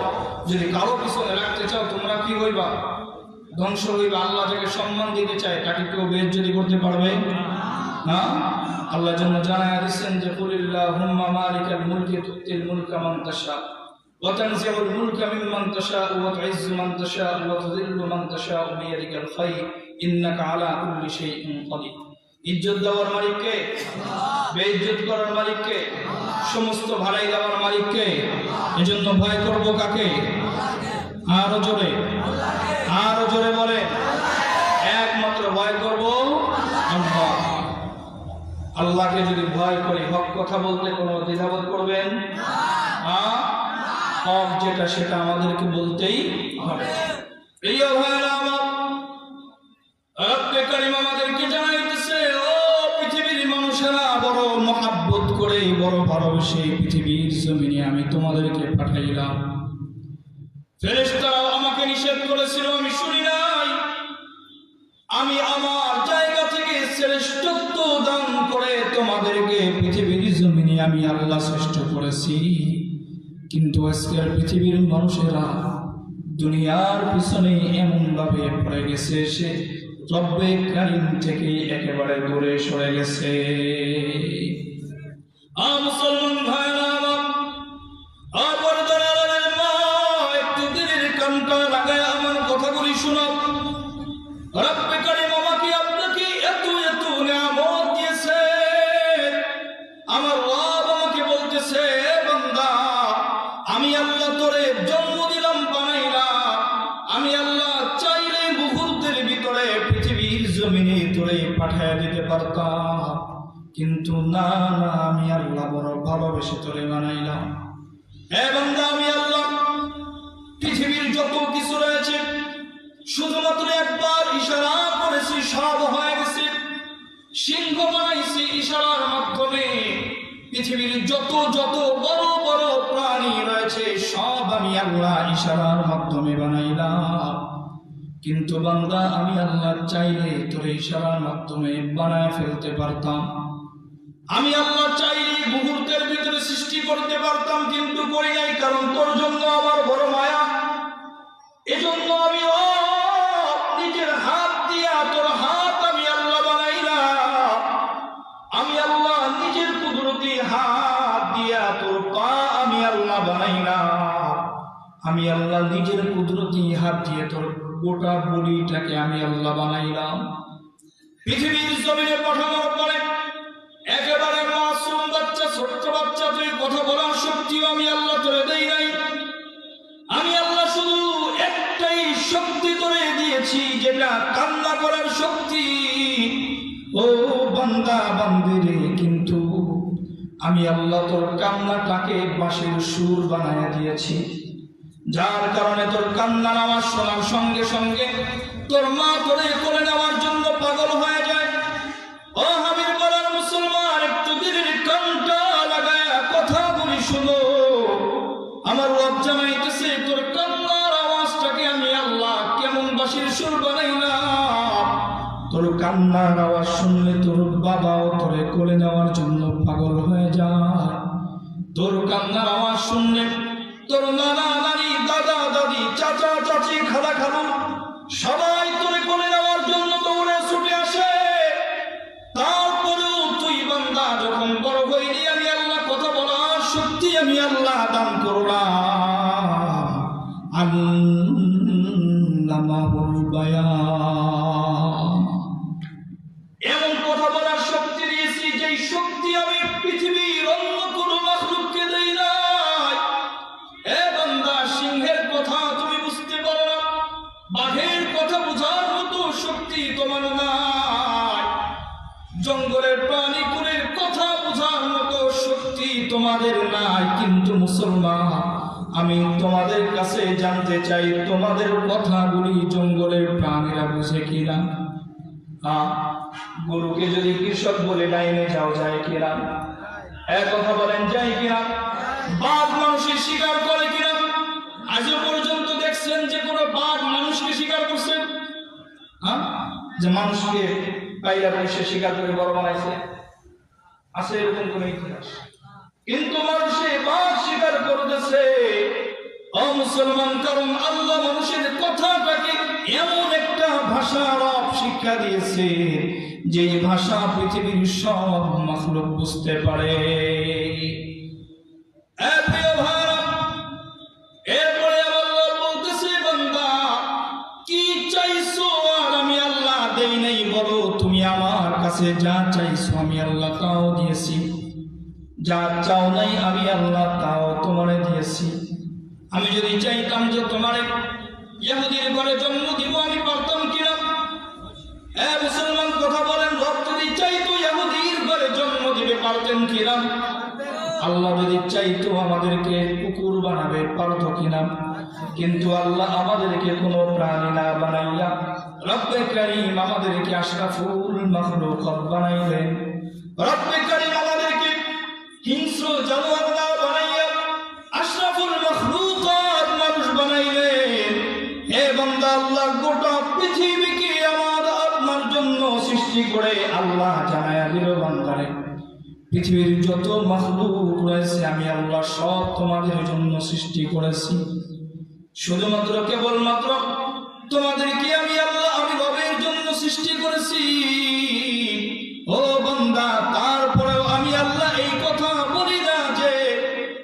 যদি কারো পিছনে রাখতে চাও, তোমরা কি হইবা? ধ্বংস হইবা। আল্লাহ যাকে সম্মান দিতে চায় তাকে কেউ বেইজ্জতি করতে পারবে না। আল্লাহ জন্য জানায়া দিচ্ছেন যে কুলিল্লাহুম্মা মালিকাল মুলকি তুতিল মুলকা মান তাশা ওয়া তানজিউল মুলকা মিম্মান তাশা ওয়া তুইজ্জু মান তাশা ওয়া তুযিল্লু মান তাশা বিয়াদিকাল খায়র ইন্নাকা আলা কুল্লি শাইইন কাদির। ইজ্জত দেওয়ার মালিক কে? বেইজ্জত করার মালিক কে? সমস্ত ভাড়াই দেওয়ার মালিক কে? এজন্য ভয় করব কাকে? আরো জোরে, আরো জোরে বলে। একমাত্র ভয় করব আল্লাহ। আল্লাহকে যদি ভয় করি, হক কথা বলতে কোনো দ্বিধাবোধ করবেন না। হক যেটা সেটা আমাদেরকে বলতেই হবে। প্রিয় ভাইরা আমার, রব্বে কারীম আমাদেরকে জানাইতেছে, ও পৃথিবীর মানুষেরা, বড় মহাব্বত করে, বড় ভালোবেসে পৃথিবীর জমিনে আমি তোমাদেরকে পাঠাইলাম। ফেরেশতারাও আমাকে নিষেধ করেছিল, আমি শুনি নাই। আমি আমার জায়গা থেকে শ্রেষ্ঠত্ব দান করে তোমাদেরকে পৃথিবীর জমিনে আমি আল্লাহ শ্রেষ্ঠ করেছি। কিন্তু আজকের পৃথিবীর মানুষেরা দুনিয়ার পিছনে এমন ভাবে পড়ে গেছে, সে রব্বে কারীম থেকে একেবারে দূরে সরে গেছে। মুসলমান ভাইরা আমার, পর্দার মা, একটু দিলের কানটা লাগায় আমার কথাগুলি শোনো। রব্বে কারীম আমাকে আপনাকে এত এত নিয়ামত দিয়েছে। আমার রব আমাকে বলতেছে, বান্দা, আমি আল্লাহ তোরে জন্ম দিলাম, বানাইলাম। আমি আল্লাহ চাইলে মুহূর্তের ভিতরে পৃথিবীর জমিনে তোরে পাঠিয়ে দিতে পারতাম, কিন্তু না, আমি আল্লাহ বড় ভালোবেসে তোরে বানাইলাম। বান্দা, আমি আল্লাহ পৃথিবীর যত কিছু রয়েছে শুধুমাত্র একবার ইশারা করেছি, সব হয়ে গেছে। সিংহ বানাইছি ইশারার মাধ্যমে। পৃথিবীর যত যত বড় বড় প্রাণী রয়েছে সব আমি আল্লাহ ইশারার মাধ্যমে বানাইলাম। কিন্তু বান্দা, আমি আল্লাহ চাইলে তোর ইশারার মাধ্যমে বানায় ফেলতে পারতাম। আমি আল্লাহ চাইলে মুহূর্তের ভিতরে সৃষ্টি করতে পারতাম, কিন্তু করি নাই, কারণ তোর জন্য আমার বড় মায়া। এজন্য আমি নিজের হাত দিয়া তোর হাত আমি আল্লাহ বানাইলাম। আমি আল্লাহ নিজের কুদরতি হাত দিয়া তোর পা আমি আল্লাহ বানাইলাম। আমি আল্লাহ নিজের কুদরতি হাত দিয়ে তোর গোটা বডিটাকে আমি আল্লাহ বানাইলাম। পৃথিবীর জমিনে পাঠানোর পরে একেবারে মাসুম বাচ্চা, ছোট্ট বাচ্চা, তুই কথা বলার শক্তিও আমি আল্লাহ তোরে দেই নাই। আমি আল্লাহ শুধু একটাই শক্তি তোরে দিয়েছি, যেটা কান্না করার শক্তি। ও বান্দা, বান্দিরে, কিন্তু আমি আল্লাহ তোর কান্নাটাকে বাঁশির সুর বানায়া দিয়েছি, যার কারণে তোর কান্নার আওয়াজ শোনার সঙ্গে সঙ্গে তোর মা তোরে কোলে নেওয়ার জন্য পাগল হয়ে যায়। ও হাবির বলার মুসলমান, একটু দিলের কানটা লাগায় কথা বলি শুনো। আমার রব জানাইতেছে, তোর কান্নার আওয়াজটাকে আমি আল্লাহ কেমন বাঁশির সুর বানাইলাম। তোর কান্নার আওয়াজ শুনলে তোর বাবাও তোরে কোলে নেওয়ার জন্য পাগল হয়ে যায়। তোর কান্নার আওয়াজ শুনলে তোর নানা নানি, দাদা দাদি, চাচা চাচি, খালা খালু সবাই তোরে কোলে নেওয়ার জন্য দৌড়ে ছুটে আসে। তারপরেও তুই বান্দা যখন বড় হইলি, আমি আল্লাহ কথা বলার শক্তি আমি আল্লাহ দান করলাম। আল্লামাহুল বায়ান, এমন কথা বলার শক্তি দিয়েছি, যেই শক্তি আমি পৃথিবীর অন্য কোনো মাখলুককে দেই নাই। এ বান্দা, সিংহের কথা তুমি বুঝতে পারো না, বাঘের কথা বোঝার মতো শক্তি তোমার নাই, জঙ্গলের প্রাণী কুলের কথা বোঝার মতো শক্তি তোমাদের নাই। কিন্তু মুসলমান, আমি তোমাদের কাছে জানতে চাই, তোমাদের কথাগুলি জঙ্গলের প্রাণীরা বুঝে কিনা? গরুকে যদি কৃষক বলে লাইনে যাও, যায় কিনা? এক কথা বলেন, যায় কিনা? বাঘ মানুষের শিকার করে কিনা? আজও পর্যন্ত দেখছেন যে কোনো বাঘ মানুষকে শিকার করছে? যে মানুষকে পাইলা পয়সা শিকার করে বড় বানাইছে? আছে এরকম কোন ইতিহাস? কিন্তু মানুষে বাঘ শিকার করতেছে মুসলমান, কারণ আল্লাহ মানুষের কথাটাকে এমন একটা ভাষা রব শিক্ষা দিয়েছে, যে ভাষা পৃথিবীর সব মাখলুক বুঝতে পারে। এরপরে আল্লাহ বলতেছে, বান্দা কি চাইছো? আর আমি আল্লাহ দেই নাই, বলো তুমি আমার কাছে যা চাইছো আমি আল্লাহ তাও দিয়েছি, যা চাও নাই আমি আল্লাহ তাও তোমারে দিয়েছি। আমি যদি চাইতাম যে তোমারে ইহুদির ঘরে জন্ম দিব, আমি পারতাম কিনা? মুসলমান কথা বলেন, রব যদি চাইতো ইহুদির ঘরে জন্ম দিবে, পারতেন কিনা? আল্লাহ যদি চাইতো আমাদেরকে কুকুর বানাবে, পারতো কিনা? কিন্তু আল্লাহ আমাদেরকে কোনো প্রাণী না বানাইয়া রব্বে কারীম আমাদেরকে আশরাফুল মাখলুকাত বানাইলেন। রব্বে কারীম আমাদেরকে হিংস্র জানোয়ার না বানাইয়া আশরাফুল মাখলুকাত মানুষ বানাইলেন। আল্লাহ গোটা পৃথিবীকে আমার আপনার জন্য সৃষ্টি করে আল্লাহ জানায়া দিল বান্দারে, পৃথিবীর যত মাখলুক রয়েছে আমি আল্লাহ সব তোমাদের জন্য সৃষ্টি করেছি। শুধুমাত্র কেবলমাত্র তোমাদেরকে আমি আল্লাহ আমি রবের জন্য সৃষ্টি করেছি। ও বান্দা, তারপরেও আমি আল্লাহ এই কথা বলি না যে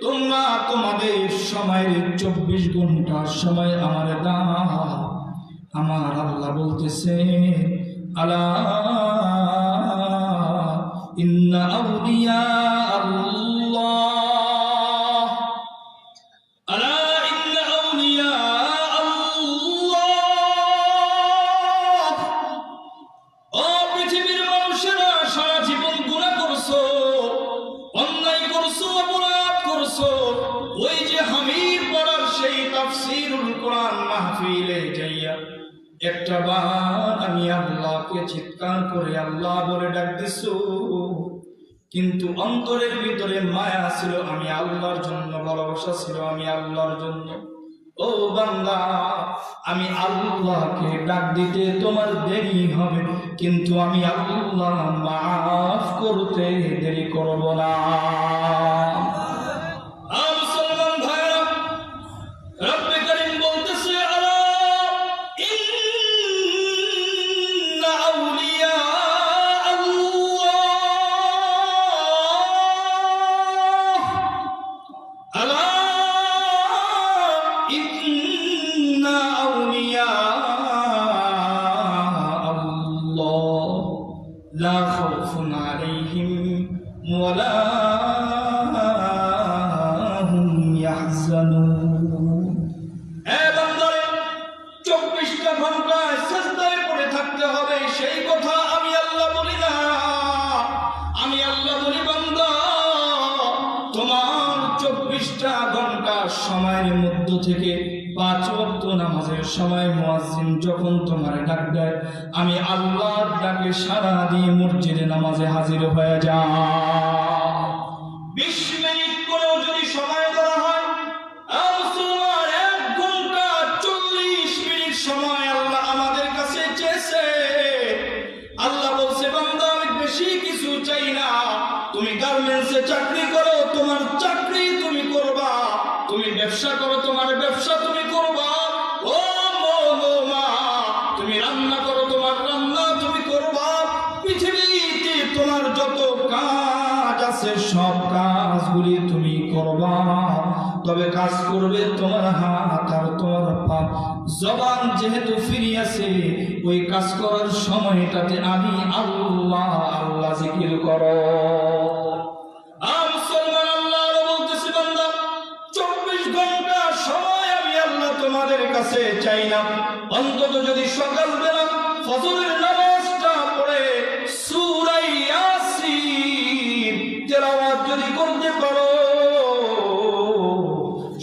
তোমরা তোমাদের সময়ের 24 ঘন্টা সময় আমার দাও। আমার আল্লাহ বলতেছে, আলা ইন্না আউলিয়া আল্লাহ, আলা ইন্না আউলিয়া আল্লাহ। ও পৃথিবীর মানুষেরা, সারা জীবন গুনাহ করছো, অন্যায় করছো, অপরাধ করছো, ওই যে হামির পড়ার সেই তাফসীরুল কোরআন মাহফিলে যাইয়া একটা বার আমি আল্লাহকে চিৎকার করে আল্লাহ বলে ডাক দিছো, কিন্তু অন্তরের ভিতরে মায়া ছিল আমি আল্লাহর জন্য, ভালোবাসা ছিল আমি আল্লাহর জন্য। ও বান্দা, আমি আল্লাহকে ডাক দিতে তোমার দেরি হবে, কিন্তু আমি আল্লাহ মাফ করতে দেরি করব না। মুসলমান ভাইরা, রব্বে করিম বলতেছে, আলা ইন্না আউলিয়া আল্লাহ, আলা ইন্না আউলিয়া আল্লাহ লা খাউফুন আলাইহিম ওয়ালা হুম ইয়াহজানুন। এ বান্দারে, 24টা ঘন্টা সিজদায় পড়ে থাকতে হবে, সেই কথা আমি আল্লাহ বলি না। আমি আল্লাহ বলি, বান্দা, তোমার 24টা ঘন্টা সময়ের মধ্য থেকে 5 ওয়াক্ত নামাজের সময় মুয়াজ্জিন যখন তোমার ডাক দেয়, আমি আল্লাহর ডাকে সাড়া দিয়ে মসজিদে নামাজে হাজির হয়ে যাও। 20 মিনিট করেও যদি সময় দেওয়া হয়, মুসলমান 1 ঘন্টা 40 মিনিট সময় আল্লাহ আমাদের কাছে চেয়েছে। আল্লাহ বলছে, বান্দা, আমি বেশি কিছু চাই না। তুমি গার্মেন্টসে চাকরি করো, তোমার চাকরি তুমি করবা। তুমি ব্যবসা করো, তোমার ব্যবসা তুমি করবা। ও মা, তুমি রান্না করো, তোমার রান্না তুমি করবা। পৃথিবীতে তোমার যত কাজ আছে সব কাজগুলি তুমি করবা, তবে কাজ করবে তোমার হাত আর তোমার পা। জবান যেহেতু ফিরে আছে, ওই কাজ করার সময়টাতে আমি আল্লাহ আল্লাহ জিকির করো। মুসলমান, আল্লাহ বলতেছি, বান্দা, 24 ঘন্টা সময় আমি আল্লাহ তোমাদের কাছে চাই না। অন্তত যদি সকালবেলা ফজরের নামাজটা পড়ে সূরা ইয়াসিন তেলাওয়াত যদি করতে পারো,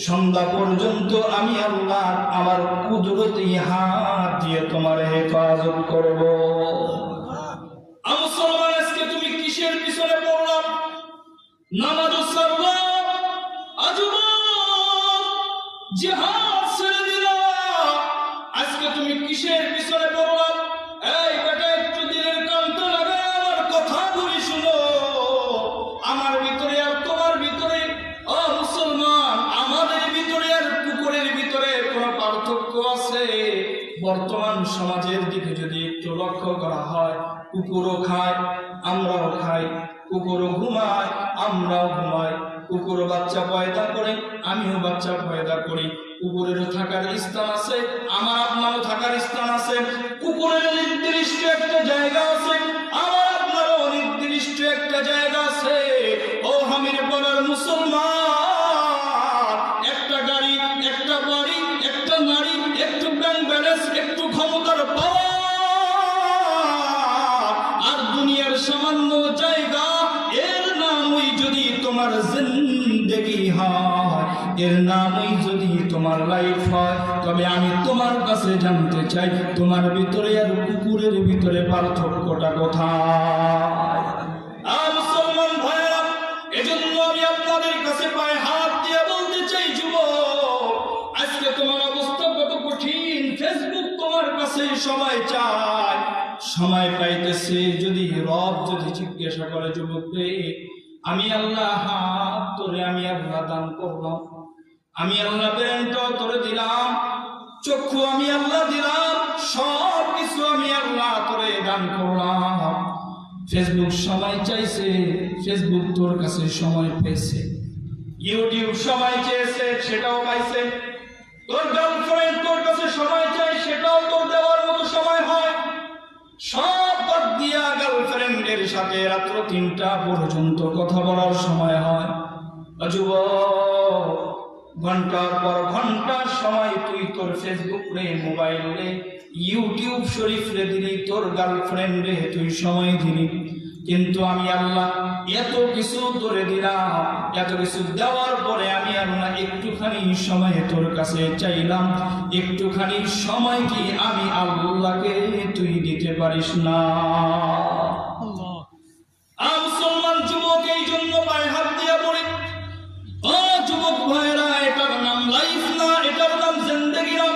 সন্ধ্যা পর্যন্ত আমি আল্লাহ আমার কুদরতি হাত দিয়ে তোমার হেফাজত করব। মুসলমান, আজকে তুমি কিসের পিছনে পড়লাম? নামাজ ছাড়লা, আজবা জিহাদ ছেড়ে দিলা। আজকে তুমি কিসের পিছনে পড়লাম? এই বেটা, একটু দিলের কানটা লাগায় আমার কথাগুলি শুনো। আমার ভিতরে আর তোমার ভিতরে, ও মুসলমান, আমাদের ভিতরে আর কুকুরের ভিতরে কোনো পার্থক্য আছে? বর্তমান সমাজের দিকে যদি একটু লক্ষ্য করা হয়, কুকুরও খায়, আমরাও খাই, কুকুরও ঘুমায়, আমরাও ঘুমাই, কুকুর বাচ্চা পয়দা করে, আমিও বাচ্চা পয়দা করি। কুকুরেরও থাকার স্থান আছে, আমার আপনারও থাকার স্থান আছে। কুকুরের নির্দিষ্ট একটা জায়গা আছে, আমার আপনারও নির্দিষ্ট একটা জায়গা আছে। ও হামির পাড়ার মুসলমান, একটা গাড়ি, একটা বাড়ি, একটা নারী, একটু ব্যাংক ব্যালেন্স, একটু ক্ষমতার পাওয়ার আর দুনিয়ার সামান্য জায়গা, এর নামই যদি তোমার জিন্দেগি হয়, এর নামই যদি তোমার লাইফ হয়, তবে আমি তোমার কাছে জানতে চাই, তোমার ভিতরে আর কুকুরের ভিতরে পার্থক্যটা কোথায়? মুসলমান ভাইরা, এজন্য আমি আপনাদের কাছে পায়ে হাত দিয়ে বলতে চাই, যুবক, আজকে তোমার অবস্থা কত কঠিন। ফেসবুক সময় চায়, সময় পাইতেছে। যদি রব যদি জিজ্ঞাসা করে যুবক রে, আমি আল্লাহ হাত তোরে আমি আল্লাহ দান করলাম, আমি আল্লাহ ব্রেনটাও তোরে দিলাম, চক্ষু আমি আল্লাহ দিলাম, সব কিছু আমি আল্লাহ তোরে দান করলাম। ফেসবুক সময় চাইছে, ফেসবুক তোর কাছে সময় পেয়েছে। ইউটিউব সময় চেয়েছে, সেটাও পাইছে। তোর গার্লফ্রেন্ড তোর কাছে সময় চাই, সেটাও তোর দেওয়ার মতো সময় হয়। সব বাদ দিয়া গার্লফ্রেন্ডের সাথে রাত্র 3টা পর্যন্ত কথা বলার সময় হয়। যুবক, ঘন্টার পর ঘন্টার সময় তুই তোর ফেসবুক রে, মোবাইল রে, ইউটিউব শরীফ রে দিলি, তোর গার্লফ্রেন্ড রে তুই সময় দিলি। কিন্তু আমি আল্লাহ এত কিছু তোরে দিলাম, এত কিছু দেওয়ার পরে আমি আল্লাহ একটুখানি সময় তোর কাছে চাইলাম, একটুখানি সময় কি আমি আল্লাহকে তুই দিতে পারিস না? মুসলমান যুবক, এই জন্য পায়ে হাত দিয়া বলি, ও যুবক ভাইরা, এটার নাম লাইফ না, এটার নাম জিন্দেগি না।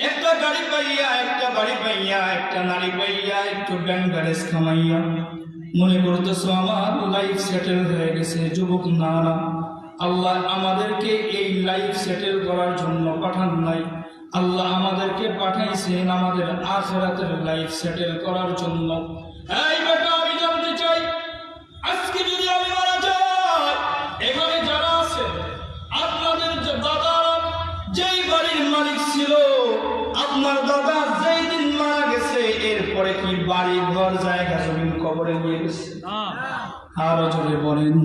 একটা গাড়ি পাইয়া, একটা বাড়ি পাইয়া, একটা নারী পাইয়া, একটু ব্যাংক ব্যালেন্স কামাইয়া মনে করতেছো আমার লাইফ সেটেল হয়ে গেছে। যুবক, না না, আল্লাহ আমাদেরকে এই লাইফ সেটেল করার জন্য পাঠান নাই। আল্লাহ আমাদেরকে পাঠাইছেন আমাদের আখিরাতের লাইফ সেটেল করার জন্য। এই বেটা, আমি জানতে চাই, আজকে যদি আমি মারা যাই, এখানে যারা আছে আপনাদের যে দাদারা যেই বাড়ির মালিক ছিল, আপনার দাদা যেই দিন মারা গেছে, এরপরে কি বাড়ি ঘর জায়গা জমিন কবরে নিয়ে গেছে? আরো জোরে বলেন।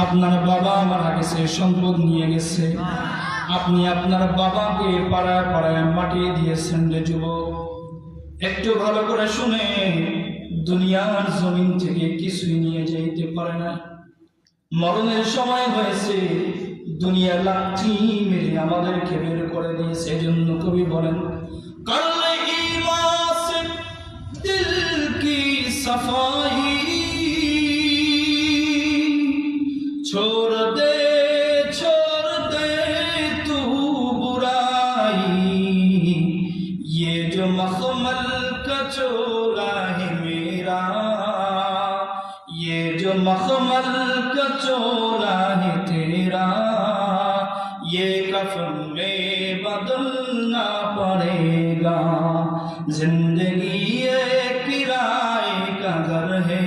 আপনার বাবা মারা গেছে, সম্পদ নিয়ে গেছে, আপনি আপনার বাবাকে পাড়ায় পাড়ায় মাটি দিয়েছেন রে যুবক। একটু ভালো করে শুনে, দুনিয়ার জমিন থেকে কিছুই নিয়ে যেতে পারে না। মরণের সময় হয়েছে, দুনিয়া লাঠি মেরে আমাদেরকে বের করে দিয়েছে। এজন্য কবি বলেন, করলে ঈমান সে দিল কি সফাই, छोड़ दे तू बुराई, ये जो मखमल का चोला है मेरा, ये जो मखमल का चोला है तेरा, ये कफन में बदलना पड़ेगा। जिंदगी एक किराए का घर है,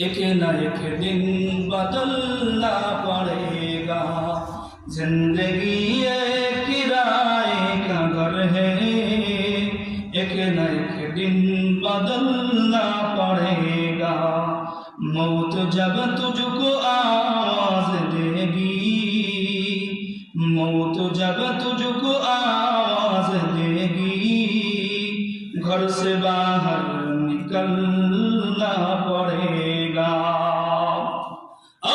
एक न एक दिन बदलना पड़ेगा। जिंदगी एक किराए का घर है, एक न एक दिन बदलना पड़ेगा। मौत जब तुझको आवाज देगी, मौत जब तुझको आवाज देगी, घर से बाहर निकलना पड़ेगा।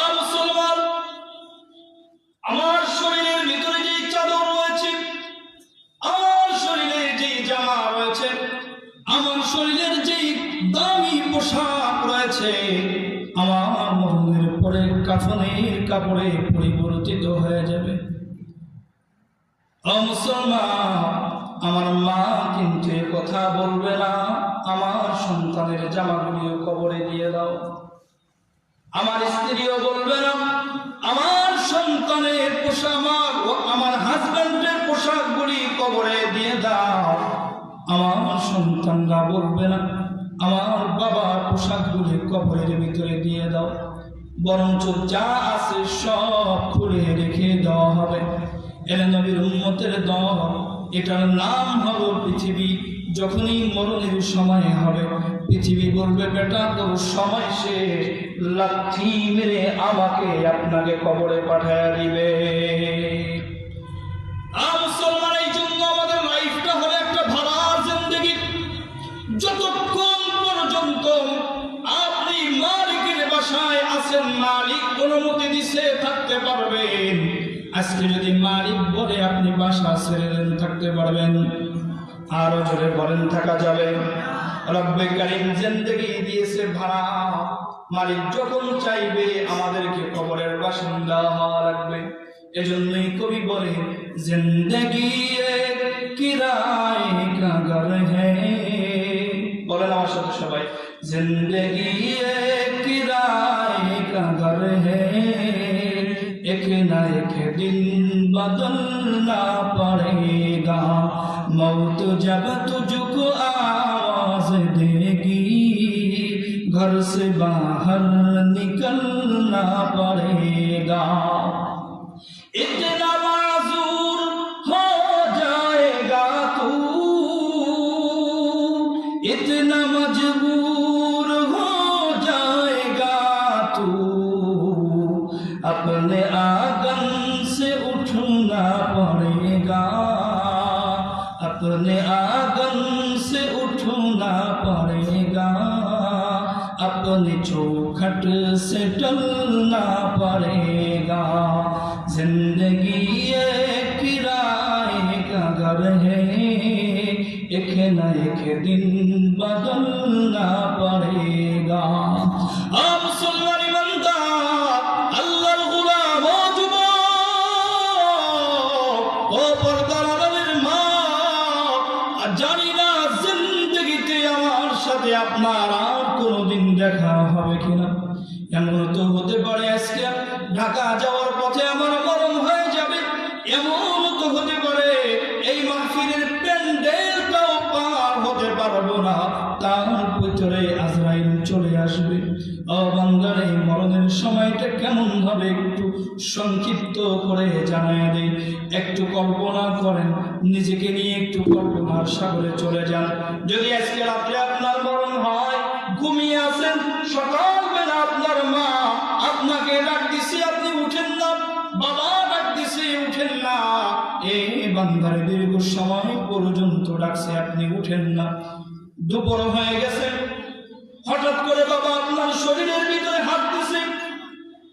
मुसलमान, আমার শরীরের ভিতরে যে চাদর রয়েছে, আমার শরীরে যে জামা রয়েছে, আমার শরীরের যে দামি পোশাক রয়েছে, আমার মরণের পরে কাফনের কাপড়ে পরিবর্তিত হয়ে যাবে। মুসলমান, আমার মা কিন্তু কথা বলবে না, আমার সন্তানের জামাগুলিও কবরে দিয়ে দাও। আমার স্ত্রীও বলবে না, আমার সন্তানের পোশাক, আমার হাজবেন্ডের পোশাকগুলি কবরে দিয়ে দাও। আমার সন্তানরা বলবে না, আমার বাবার পোশাকগুলি কবরের ভিতরে দিয়ে দাও। বরঞ্চ যা আছে সব খুলে রেখে দেওয়া হবে। এর নবীর উম্মতের দল, এটার নাম হলো পৃথিবী। যখনই মরণের সময় হবে, পৃথিবী বলবে, বেটা তোর সময় শেষ, লাঠি মেরে আমাকে আপনাকে কবরে পাঠায় দিবে। মুসলমান, এই জন্য আমাদের লাইফটা হবে একটা ভাড়ার জিন্দেগি। যতক্ষণ পর্যন্ত আপনি মালিকের বাসায় আছেন, মালিক অনুমতি দিছে থাকতে পারবেন। আজকে যদি মালিক বলে আপনি বাসা ছেড়ে দেন, থাকতে পারবেন? আরো জোরে বলেন, থাকা যাবে? রব্বে কারীম জিন্দেগি দিয়েছে ভাড়া। মালিক যখন চাইবে আমাদেরকে কবরের বাসিন্দা হওয়া লাগবে। এজন্যই কবি বলে জিন্দেগি এক কিরায়ে কা ঘর হ্যায়। বলেন আমার সাথে সবাই, জিন্দেগি এক কিরায়ে কা ঘর হ্যায়, एक ना एक दिन बदलना पड़ेगा, मौत जब तुझको आवाज देगी, घर से बाहर निकलना पड़ेगा। इतना माजूर हो जाएगा तू, इतना मजबूर हो जाएगा तू, अपने आंगन से उठना पड़ेगा, अपने आंगन से उठना पड़ेगा, अपने चौखट से टलना पड़ेगा। जिंदगी एक किराए का घर है, एक न एक दिन बदलना पड़ेगा। आप सुनवानी बनता আল্লাহর গোলাম ও যুবক, ও পর্দার আড়ালের মা, জানি না জিন্দেগিতে আমার সাথে আপনার আর কোনোদিন দেখা হবে কিনা। এমন তো হতে পারে আজকে ঢাকা যাওয়ার পথে আমার মরণ হয়ে যাবে, এমন তো হতে পারে এই মাহফিলের প্যান্ডেলটাও পার হতে পারবো না, তার ভিতরে আজরাইল চলে আসবে। ও বান্দার এই মরণের সময়টা কেমন হবে একটু সংক্ষিপ্ত করে জানায় দেই। একটু কল্পনা করেন, নিজেকে নিয়ে একটু কল্পনার সাগরে চলে যান। যদি আজকে রাত্রে আপনার মরণ হয়, ঘুমিয়ে আছেন, সকালবেলা আপনার মা আপনাকে ডাক দিছে, আপনি উঠেন না, বাবা ডাক দিছে উঠেন না, এই বান্দার দীর্ঘ সময় পর্যন্ত ডাকছে, আপনি উঠেন না। দুপুর হয়ে গেছে, হঠাৎ করে বাবা আপনার শরীরের ভিতরে হাত দিছে,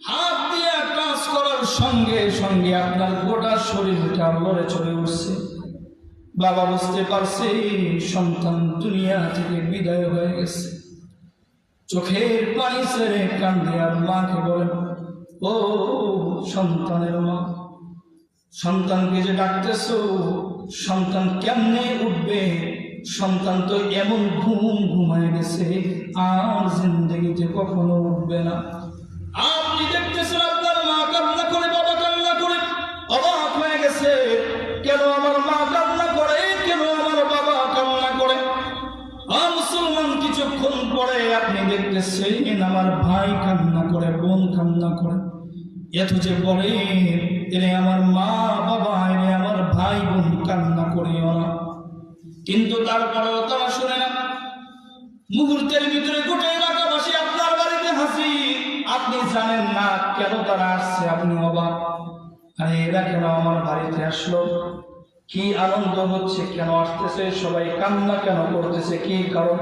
হাত দিয়ে কাজ করার সঙ্গে সঙ্গে আপনার গোটা শরীরটা লড়ে চড়ে উঠছে। বাবা বুঝতে পারছে সন্তান দুনিয়া থেকে বিদায় হয়ে গেছে। চোখের পানি ছেড়ে কান্দে আর মাকে বলেন, ও সন্তানের মা, সন্তানকে যে ডাকতেছো, সন্তান কেমনে উঠবে? সন্তান তো এমন ঘুম ঘুমায় গেছে, আর জিন্দগিতে কখনো উঠবে না। আপনি দেখতেছেন আপনার মা কান্না করে, বাবা কান্না করে, অবাক হয়ে গেছে, কেন আমার মা কান্না করে, কেন আমার বাবা কান্না করে। মুসলমান কিছুক্ষণ পরে আপনি দেখতেছেন আমার ভাই কান্না করে, বোন কান্না করে। এত যে বলে এনে আমার মা বাবা, এনে আমার ভাই বোন কান্না করিও না, কিন্তু তারপরেও তারা শুনে না। মুহূর্তের ভিতরে গোটা এলাকাবাসী আপনার বাড়িতে হাজির, আপনি জানেন না কেন তারা আসছে, আপনি অবাক, আরে এরা কেন আমার বাড়িতে আসলো, কি আনন্দ হচ্ছে, কেন আসতেছে, সবাই কান্না কেন করতেছে, কি কারণ?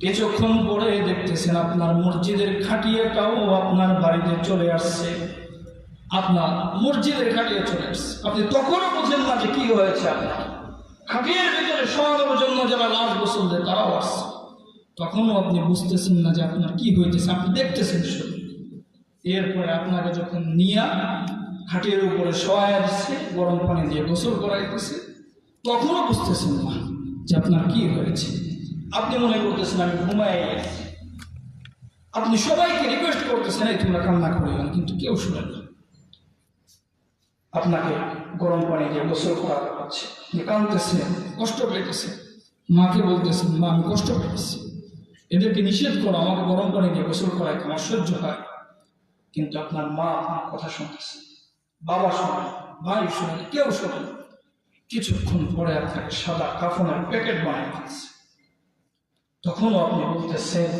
কিছুক্ষণ পরে দেখতেছেন আপনার মসজিদের খাটিয়াটাও আপনার বাড়িতে চলে আসছে, আপনার মসজিদের খাটিয়া চলে আসছে। আপনি তখনও বুঝেন না যে কি হয়েছে। আপনার খাটিয়ার ভিতরে শোয়ানোর জন্য যারা লাশ গোসল দেয় তারাও আসছে, তখনও আপনি বুঝতেছেন না যে আপনার কি হইতেছে, আপনি দেখতেছেন শুধু। এরপরে আপনাকে যখন নিয়া খাটিয়ার উপরে শোয়া দিচ্ছে, গরম পানি দিয়ে গোসল করাইতেছে, তখনও বুঝতেছেন না যে আপনার কি হয়েছে। আপনি মনে করতেছেন আমি ঘুমাই গেছি। আপনি সবাইকে রিকোয়েস্ট করতেছেন এই তোমরা কান্না করিও না, কিন্তু কেউ শুনেন না। আপনাকে গরম পানি দিয়ে গোসল করাতে হচ্ছে, আপনি কাঁদতেছেন, কষ্ট পেতেছেন, মাকে বলতেছেন মা আমি কষ্ট পেতেছি, এদেরকে নিষেধ করো আমাকে গরম পানি দিয়ে গোসল করাইতে, আমার সহ্য হয়। কিন্তু আপনার মা আপনার কথা শুনতেছে, বাবা শোনে, ভাই শোনে, কেউ শোনে। কিছুক্ষণ পরে আপনাকে সাদা কাফনের প্যাকেট বানিয়ে দিচ্ছে, তখনও আপনি বলতেছেন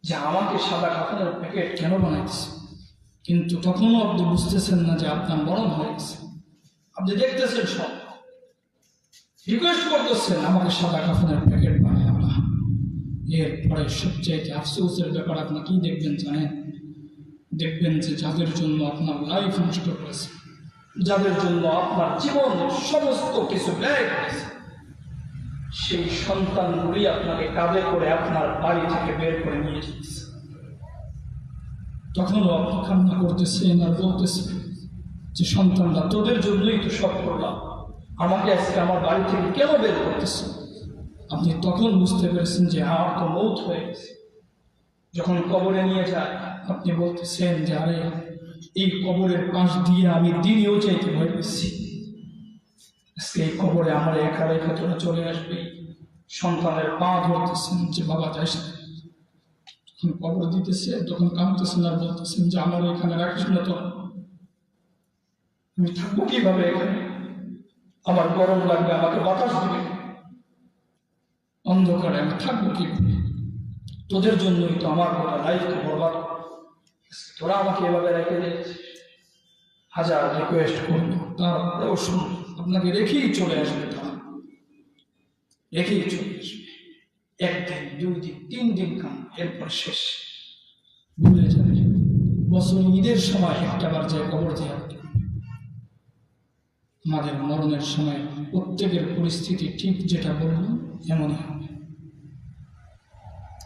যে আমাকে সাদা কাফনের প্যাকেট কেন বানাইছে, কিন্তু তখনও আপনি বুঝতেছেন না যে আপনার মরণ হয়ে গেছে। আপনি দেখতেছেন সব, রিকোয়েস্ট করতেছেন আমাকে সাদা কাফনের প্যাকেট বানায় আল্লাহ। এরপরে সবচাইতে আফসোসের ব্যাপার আপনি কি দেখবেন জানেন? দেখবেন যে যাদের জন্য আপনার লাইফ নষ্ট করেছে, যাদের জন্য আপনার জীবনের সমস্ত কিছু ব্যয় করেছে, সেই সন্তানগুলি আপনাকে কাঁধে করে আপনার বাড়ি থেকে বের করে নিয়ে যাচ্ছে। তখনও আপনি কান্না করতেছেন আর বলতেছেন যে যে সন্তানরা তোদের জন্যই তো সব করলাম, আমাকে আজকে আমার বাড়ি থেকে কেন বের করতেছে? আপনি তখন বুঝতে পেরেছেন যে আমার তো মৌত হয়ে গেছে। যখন কবরে নিয়ে যায় আপনি বলতেছেন যে আরে এই কবরের পাশ দিয়ে আমি দিনেও চাইতে ভয় পেয়েছি, আজকে এই কবরে আমার একা রেখা তোরা চলে আসবে। সন্তানের পা ধরতেছেন যে বাবা যাইস না। যখন কবর দিতেছে তখন কাঁদতেছেন আর বলতেছেন যে আমার এখানে রাখিস না তোরা, আমি থাকবো কিভাবে এখানে? আমার গরম লাগবে, আমাকে বাতাস দিবে, অন্ধকারে আমি থাকবো কিভাবে? তোদের জন্যই তো আমার গোটা লাইফকে বরবাদ, তোরা আমাকে এভাবে রেখে দিয়েছিস। হাজার রিকোয়েস্ট করবো তারপরেও শুনুন, আপনাকে রেখেই চলে আসবে, তারা রেখেই চলে আসবে। একদিন, 2 দিন, 3 দিন কাম, এরপর শেষ, ভুলে যাবে। বছর ঈদের সময় একটাবার যায় কবর দিয়ে আসবে। আমাদের মরণের সময় প্রত্যেকের পরিস্থিতি ঠিক যেটা বললাম এমনই হবে,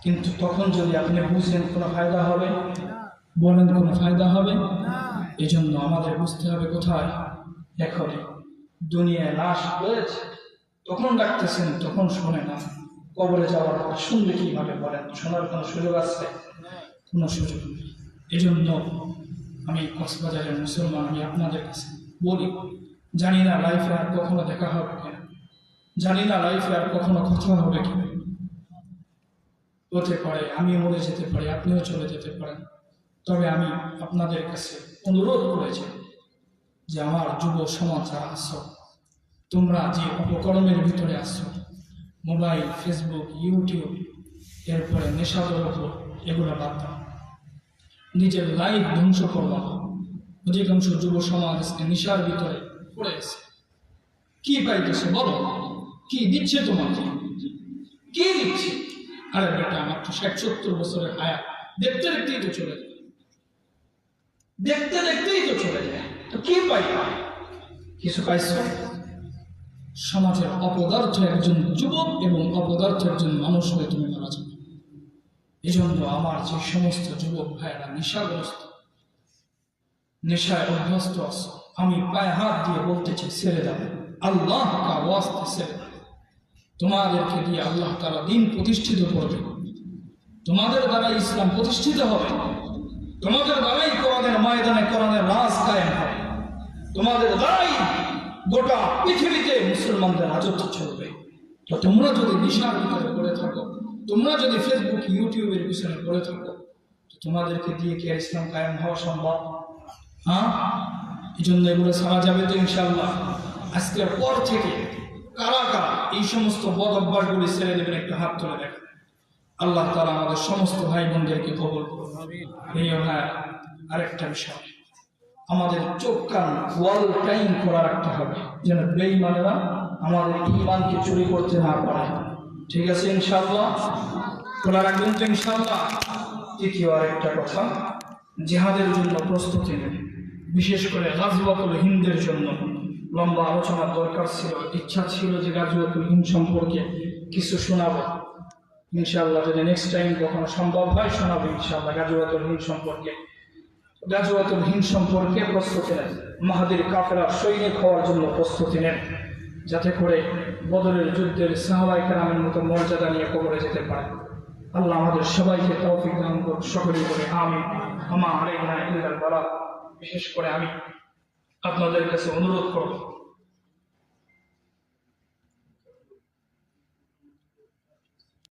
কিন্তু তখন যদি আপনি বুঝেন কোনো ফায়দা হবে? বলেন কোনো ফায়দা হবে? এই জন্য আমাদের বুঝতে হবে কোথায়? এখনই দুনিয়ায় লাশ রয়েছে, তখন ডাকতেছেন, তখন শোনে না। কবরে যাওয়ার পর শুনবে কিভাবে? বলেন, শোনার কোনো সুযোগ আছে? কোনো সুযোগ নেই। এই জন্য আমি কক্সবাজারের মুসলমান, আমি আপনাদের কাছে বলি, জানি না লাইফে আর কখনো দেখা হবে কিনা, জানি না লাইফে আর কখনো কথা হবে কিনা। হতে পারে আমি মরে যেতে পারি, আপনিও চলে যেতে পারেন। তবে আমি আপনাদের কাছে অনুরোধ করেছি যে আমার যুব সমাজ যারা আসো, তোমরা যে উপকরণের ভিতরে আসো, মোবাইল, ফেসবুক, ইউটিউব, এরপরে নেশাদ্রব্য, এগুলো বাদ দাও। নিজের লাইফ ধ্বংস করবা। অধিকাংশ যুব সমাজ নেশার ভিতরে পড়ে আছে। কি পাইতেছে বলো? কি দিচ্ছে তোমাকে? কি দিচ্ছে? আরে বেটা, আমার তো 60-70 বছরের হায়াত, দেখতে দেখতেই তো চলে যায়, দেখতে দেখতেই তো চলে যায়। তো কি পাই? কিছু পাইছ? সমাজের অপদার্থ একজন যুবক এবং অপদার্থ একজন মানুষ হয়ে তুমি মারা যাবে। এই জন্য আমার যে সমস্ত যুবক ভাইয়েরা নেশাগ্রস্ত, নেশায় অভ্যস্ত আছে, আমি পায়ে হাত দিয়ে বলতেছি ছেড়ে যাবে, আল্লাহ কা ওয়াস্তে ছেড়ে যাবে। তোমাদেরকে দিয়ে আল্লাহ তাআলা দিন প্রতিষ্ঠিত করবে, তোমাদের দ্বারা ইসলাম প্রতিষ্ঠিত হবে, তোমাদের দ্বারাই কোরআনের ময়দানে কোরআনের রাজ কায়েম হবে, তোমাদের দ্বারাই গোটা পৃথিবীতে মুসলমানদের রাজত্ব চলবে। তো তোমরা যদি নেশার ভিতরে পড়ে থাকো, তোমরা যদি ফেসবুক, ইউটিউবের পিছনে পড়ে থাকো, তো তোমাদেরকে দিয়ে কি আর ইসলাম কায়েম হওয়া সম্ভব? হ্যাঁ, এই জন্য এগুলো ছাড়া যাবে তো ইনশাআল্লাহ। আজকের পর থেকে কারা কারা এই সমস্ত বদ অভ্যাসগুলি ছেড়ে দেবেন, একটু হাত তুলে দেখেন। আল্লাহ তাআলা আমাদের সমস্ত ভাই বোনদেরকে কবুল করুন। এই ভাই, আরেকটা বিষয়, আমাদের চোখ কান ওয়াল টাইম খোলা রাখতে হবে, যেন বেঈমানেরা আমাদের ঈমানকে চুরি করতে না পারে। ঠিক আছে ইনশাআল্লাহ? খোলা রাখবেন তো ইনশাআল্লাহ? তৃতীয় আরেকটা কথা, জিহাদের জন্য প্রস্তুতি নেন, বিশেষ করে গাজওয়াতুল হিন্দের জন্য লম্বা আলোচনার দরকার ছিল। ইচ্ছা ছিল যে গাজওয়াতুল হিন্দ সম্পর্কে কিছু শোনাবো ইনশাআল্লাহ, যদি নেক্সট টাইম কখনো সম্ভব হয় শোনাবো ইনশাআল্লাহ গাজওয়াতুল হিন্দ সম্পর্কে। গাজওয়াতুল হিন্দ সম্পর্কে প্রস্তুতি নেন, মাহাদির কাফেরা সৈনিক হওয়ার জন্য প্রস্তুতি নেন, যাতে করে বদরের যুদ্ধের সাহাবায়ে কেরামের মতো মর্যাদা নিয়ে কবরে যেতে পারে। আল্লাহ আমাদের সবাইকে তৌফিক দান করুন, সকলেই বলে আমিন। আমা আলাইনা ইল্লাল বালাগ। বিশেষ করে আমি আপনাদের কাছে অনুরোধ করব,